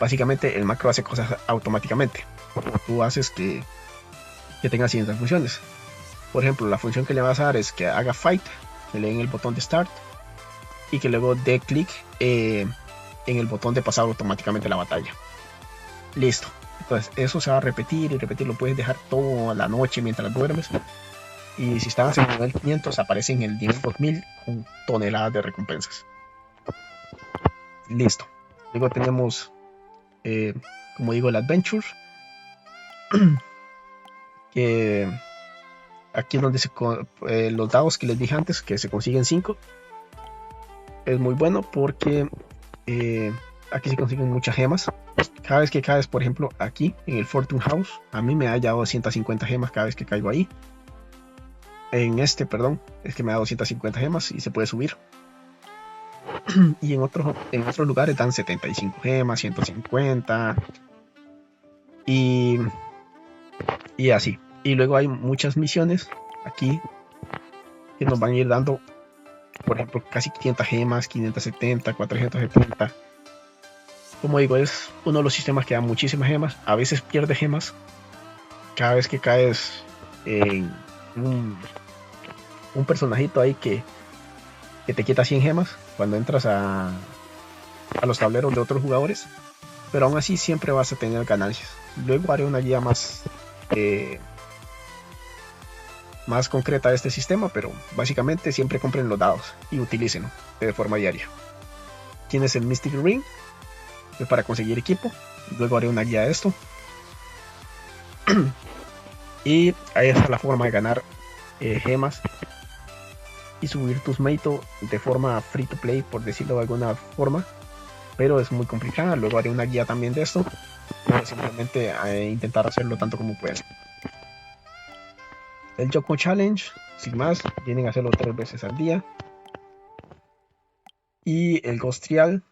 Básicamente el macro hace cosas automáticamente. Tú haces que tenga ciertas funciones. Por ejemplo, la función que le vas a dar es que haga fight, que le den el botón de start y que luego dé clic en el botón de pasar automáticamente la batalla. Listo. Entonces eso se va a repetir y repetir. Lo puedes dejar toda la noche mientras duermes. Y si estás en el nivel 500, aparece en el nivel 2000 con toneladas de recompensas. Listo. Luego tenemos, como digo, el Adventure. Que aquí es donde los dados que les dije antes, que se consiguen 5. Es muy bueno porque aquí se consiguen muchas gemas. Cada vez que caes, por ejemplo, aquí en el Fortune House, a mí me ha dado 250 gemas cada vez que caigo ahí. En este, perdón, es que me da 250 gemas y se puede subir. Y en otros lugares dan 75 gemas, 150 y, y así. Y luego hay muchas misiones aquí que nos van a ir dando, por ejemplo, casi 500 gemas, 570, 470. Como digo, es uno de los sistemas que da muchísimas gemas. A veces pierde gemas cada vez que caes en un personajito ahí que te quita 100 gemas cuando entras a los tableros de otros jugadores, pero aún así siempre vas a tener ganancias. Luego haré una guía más concreta de este sistema, pero básicamente siempre compren los dados y utilícenlo de forma diaria. Tienes el Mystic Ring para conseguir equipo, luego haré una guía de esto. Y ahí está la forma de ganar gemas y subir tus Meito de forma free to play, por decirlo de alguna forma, pero es muy complicada. Luego haré una guía también de esto, pero simplemente intentar hacerlo tanto como pueda. El Yoko Challenge, sin más, vienen a hacerlo 3 veces al día. Y el Ghost Trial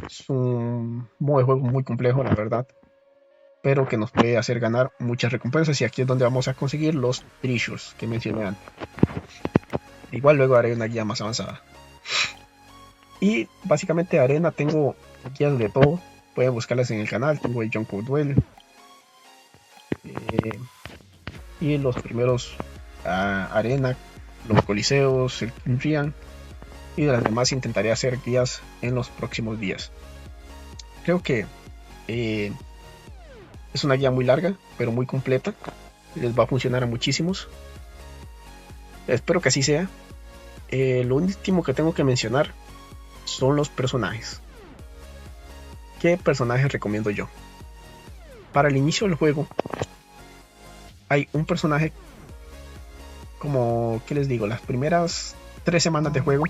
es un modo de juego muy complejo, la verdad, pero que nos puede hacer ganar muchas recompensas, y aquí es donde vamos a conseguir los treasures que mencioné antes. Igual luego haré una guía más avanzada. Y básicamente arena tengo guías de todo, pueden buscarlas en el canal. Tengo el Junko Duel y los primeros arena, los coliseos, el Rian, y de las demás intentaré hacer guías en los próximos días. Creo que es una guía muy larga pero muy completa, les va a funcionar a muchísimos. Espero que así sea. Lo último que tengo que mencionar son los personajes. ¿Qué personajes recomiendo yo? Para el inicio del juego hay un personaje, como, ¿qué les digo? Las primeras 3 semanas de juego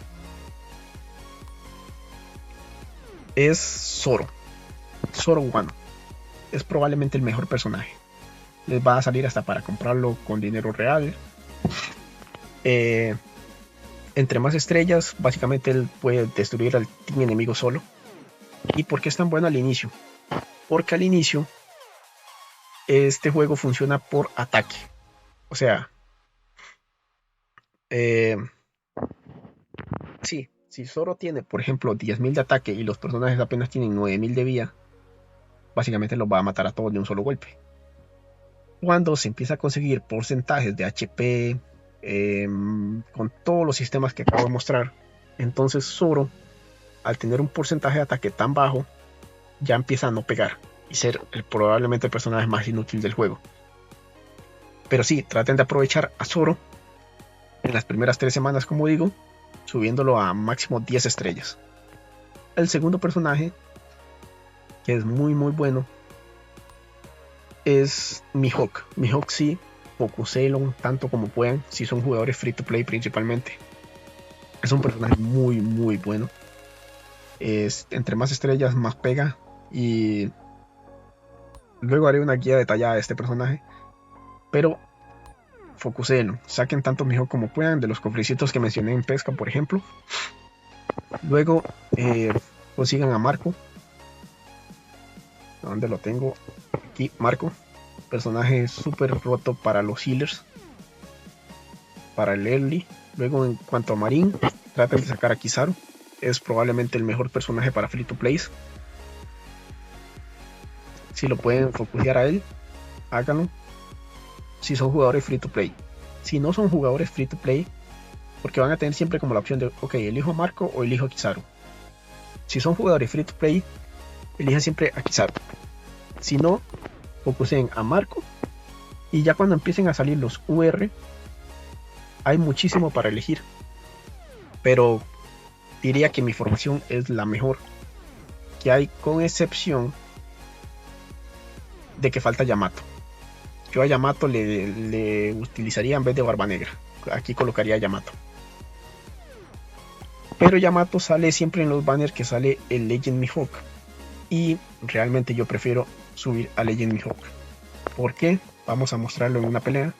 es Zoro Wano. Es probablemente el mejor personaje. Les va a salir hasta para comprarlo con dinero real. Entre más estrellas, básicamente él puede destruir al team enemigo solo. ¿Y por qué es tan bueno al inicio? Porque al inicio este juego funciona por ataque. O sea, si Zoro tiene, por ejemplo, 10.000 de ataque y los personajes apenas tienen 9.000 de vida, básicamente los va a matar a todos de un solo golpe. Cuando se empieza a conseguir porcentajes de HP, con todos los sistemas que acabo de mostrar, entonces Zoro, al tener un porcentaje de ataque tan bajo, ya empieza a no pegar y ser probablemente el personaje más inútil del juego. Pero sí, traten de aprovechar a Zoro en las primeras 3 semanas, como digo, subiéndolo a máximo 10 estrellas. El segundo personaje, que es muy bueno, es Mihawk. Mihawk sí, focuselo tanto como puedan, si son jugadores free to play principalmente. Es un personaje muy bueno. Entre más estrellas más pega, y luego haré una guía detallada de este personaje, pero focuselo, saquen tanto Mihawk como puedan de los cofrecitos que mencioné en pesca, por ejemplo. Luego consigan a Marco. ¿Dónde lo tengo? Aquí, Marco, personaje súper roto para los healers, para el early. Luego, en cuanto a Marin, traten de sacar a Kizaru, es probablemente el mejor personaje para free to plays. Si lo pueden focusear a él, háganlo. Si son jugadores free to play. Si no son jugadores free to play, porque van a tener siempre como la opción de, ok, elijo a Marco o elijo a Kizaru. Si son jugadores free to play, elijan siempre a Kizaru. Si no, focusen a Marco, y ya cuando empiecen a salir los UR, hay muchísimo para elegir, pero diría que mi formación es la mejor que hay, con excepción de que falta Yamato. Yo a Yamato le utilizaría en vez de Barba Negra. Aquí colocaría a Yamato, pero Yamato sale siempre en los banners que sale el Legend Mihawk, y realmente yo prefiero subir a Legend Mihawk. ¿Por qué? Vamos a mostrarlo en una pelea.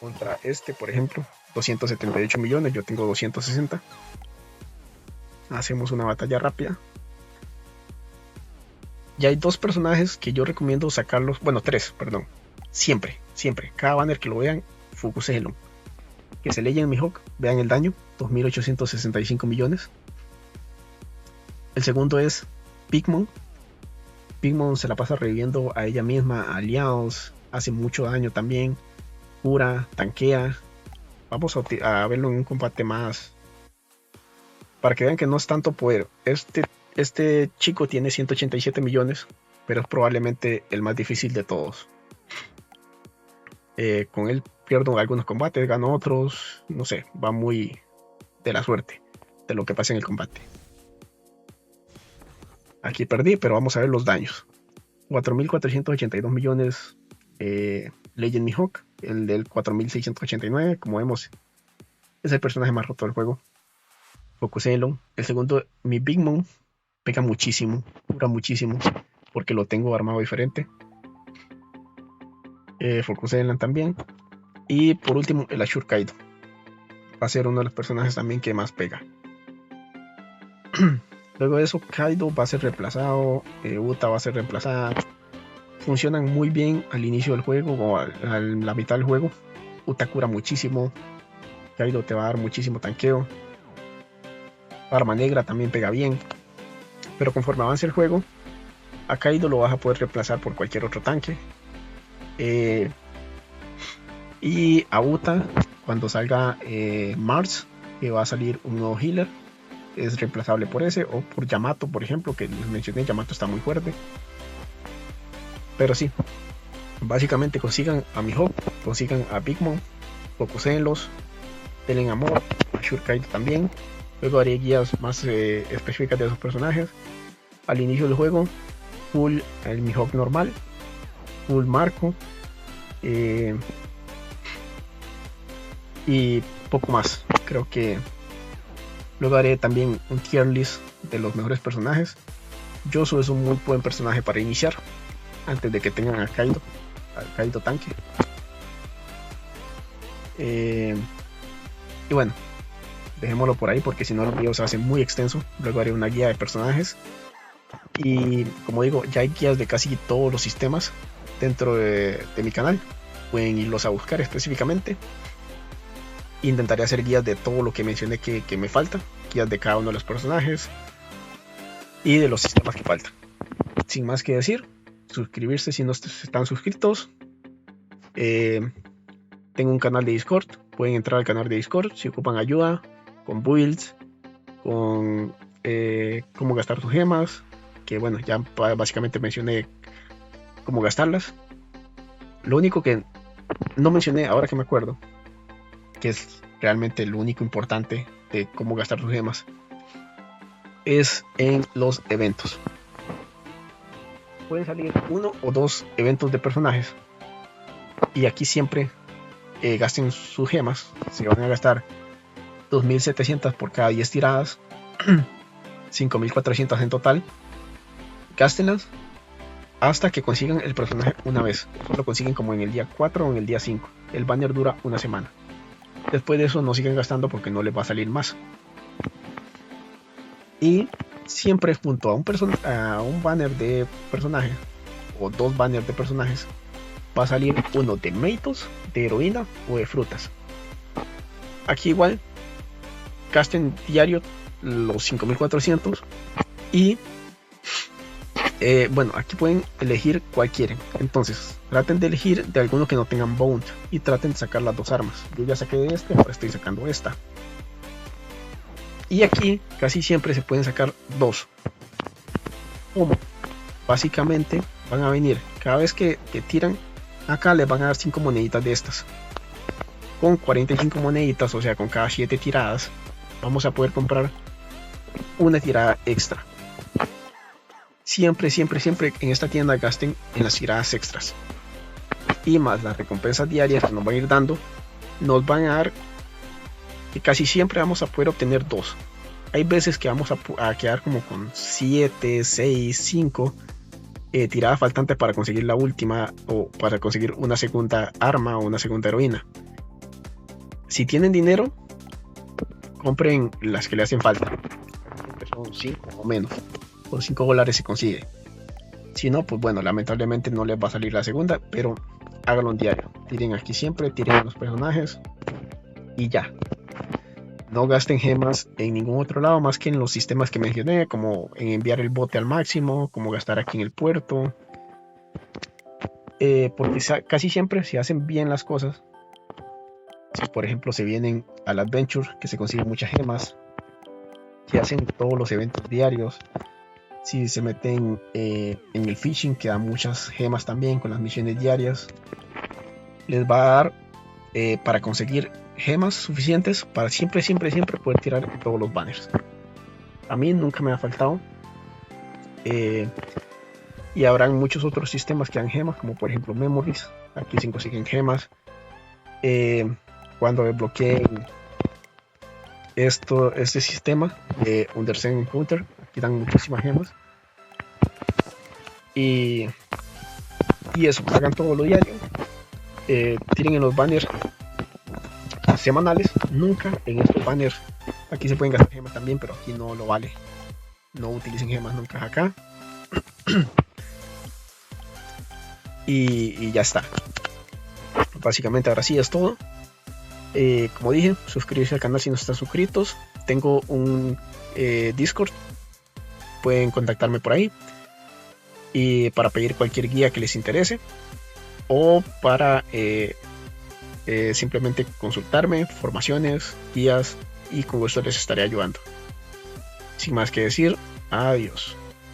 Contra este, por ejemplo, 278 millones, yo tengo 260. Hacemos una batalla rápida. Y hay dos personajes que yo recomiendo sacarlos, bueno, tres, perdón. Siempre, cada banner que lo vean, focuselo. Que se leyen Mihawk, vean el daño, 2865 millones. El segundo es Pigmon. Pigmon se la pasa reviviendo a ella misma, a aliados, hace mucho daño también, cura, tanquea. Vamos a verlo en un combate más, para que vean que no es tanto poder. Este chico tiene 187 millones, pero es probablemente el más difícil de todos. Con él pierdo algunos combates, gano otros, no sé, va muy de la suerte de lo que pasa en el combate. Aquí perdí, pero vamos a ver los daños. 4.482 millones Legend Mihawk, el del 4.689, como vemos, es el personaje más roto del juego. Focuselo. El segundo, mi Big Mom, pega muchísimo, cura muchísimo, porque lo tengo armado diferente. Focuselo también. Y por último, el Ashur Kaido. Va a ser uno de los personajes también que más pega. Luego de eso, Kaido va a ser reemplazado, Uta va a ser reemplazada. Funcionan muy bien al inicio del juego o a la mitad del juego. Uta cura muchísimo, Kaido te va a dar muchísimo tanqueo. Arma negra también pega bien. Pero conforme avance el juego, a Kaido lo vas a poder reemplazar por cualquier otro tanque. Y a Uta, cuando salga Mars, que va a salir un nuevo healer, es reemplazable por ese, o por Yamato, por ejemplo, que les mencioné. Yamato está muy fuerte. Pero sí, básicamente consigan a Mihawk, consigan a Big Mom, focusenlos, denle amor, a Ashur Kaido también. Luego haré guías más específicas de esos personajes. Al inicio del juego, full el Mihawk normal, full Marco, y poco más. Creo que luego haré también un tier list de los mejores personajes. Yosu es un muy buen personaje para iniciar, antes de que tengan a Kaido tanque. Y bueno, dejémoslo por ahí, porque si no el video se hace muy extenso. Luego haré una guía de personajes. Y como digo, ya hay guías de casi todos los sistemas dentro de mi canal. Pueden irlos a buscar específicamente. Intentaré hacer guías de todo lo que mencioné que me falta. Guías de cada uno de los personajes y de los sistemas que faltan. Sin más que decir, suscribirse si no están suscritos. Tengo un canal de Discord. Pueden entrar al canal de Discord si ocupan ayuda con builds, con cómo gastar sus gemas, que bueno, ya básicamente mencioné cómo gastarlas. Lo único que no mencioné, ahora que me acuerdo, que es realmente lo único importante de cómo gastar sus gemas, es en los eventos. Pueden salir 1 o 2 eventos de personajes, y aquí siempre gasten sus gemas. Se van a gastar 2.700 por cada 10 tiradas, 5.400 en total. Gástenlas hasta que consigan el personaje una vez. Lo consiguen como en el día 4 o en el día 5. El banner dura una semana. Después de eso no sigan gastando porque no les va a salir más. Y siempre junto a un banner de personaje o 2 banners de personajes va a salir uno de méritos, de heroína o de frutas. Aquí igual gasten diario los 5.400 y bueno, aquí pueden elegir cuál quieren. Entonces traten de elegir de alguno que no tengan bound y traten de sacar las 2 armas. Yo ya saqué de este, ahora estoy sacando esta. Y aquí casi siempre se pueden sacar 2. ¿Cómo? Básicamente van a venir, cada vez que tiran, acá les van a dar 5 moneditas de estas. Con 45 moneditas, o sea, con cada 7 tiradas, vamos a poder comprar una tirada extra. Siempre en esta tienda gasten en las tiradas extras. Y más las recompensas diarias que nos van a ir dando, nos van a dar que casi siempre vamos a poder obtener 2. Hay veces que vamos a quedar como con 7, 6, 5 tiradas faltantes para conseguir la última, o para conseguir una segunda arma o una segunda heroína. Si tienen dinero, compren las que le hacen falta. Que son 5 o menos. Por $5 se consigue. Si no, pues bueno, lamentablemente no les va a salir la segunda, pero háganlo en diario. Tiren aquí siempre, tiren a los personajes y ya. No gasten gemas en ningún otro lado más que en los sistemas que mencioné, como en enviar el bote al máximo, como gastar aquí en el puerto. Porque casi siempre se hacen bien las cosas. Si por ejemplo se vienen al Adventure, que se consiguen muchas gemas, si hacen todos los eventos diarios, si se meten en el fishing, que da muchas gemas también con las misiones diarias, les va a dar para conseguir gemas suficientes para siempre poder tirar en todos los banners. A mí nunca me ha faltado. Y habrán muchos otros sistemas que dan gemas, como por ejemplo Memories. Aquí se consiguen gemas. Cuando desbloqueen este sistema de Undersea Encounter, aquí dan muchísimas gemas. Y eso, hagan todo lo diario. Tiren en los banners semanales. Nunca en estos banners, aquí se pueden gastar gemas también, pero aquí no lo vale. No utilicen gemas nunca acá. Y ya está. Básicamente ahora sí es todo. Como dije, suscribirse al canal si no están suscritos. Tengo un Discord, pueden contactarme por ahí y para pedir cualquier guía que les interese o para simplemente consultarme, formaciones, guías, y con gusto les estaré ayudando. Sin más que decir, adiós.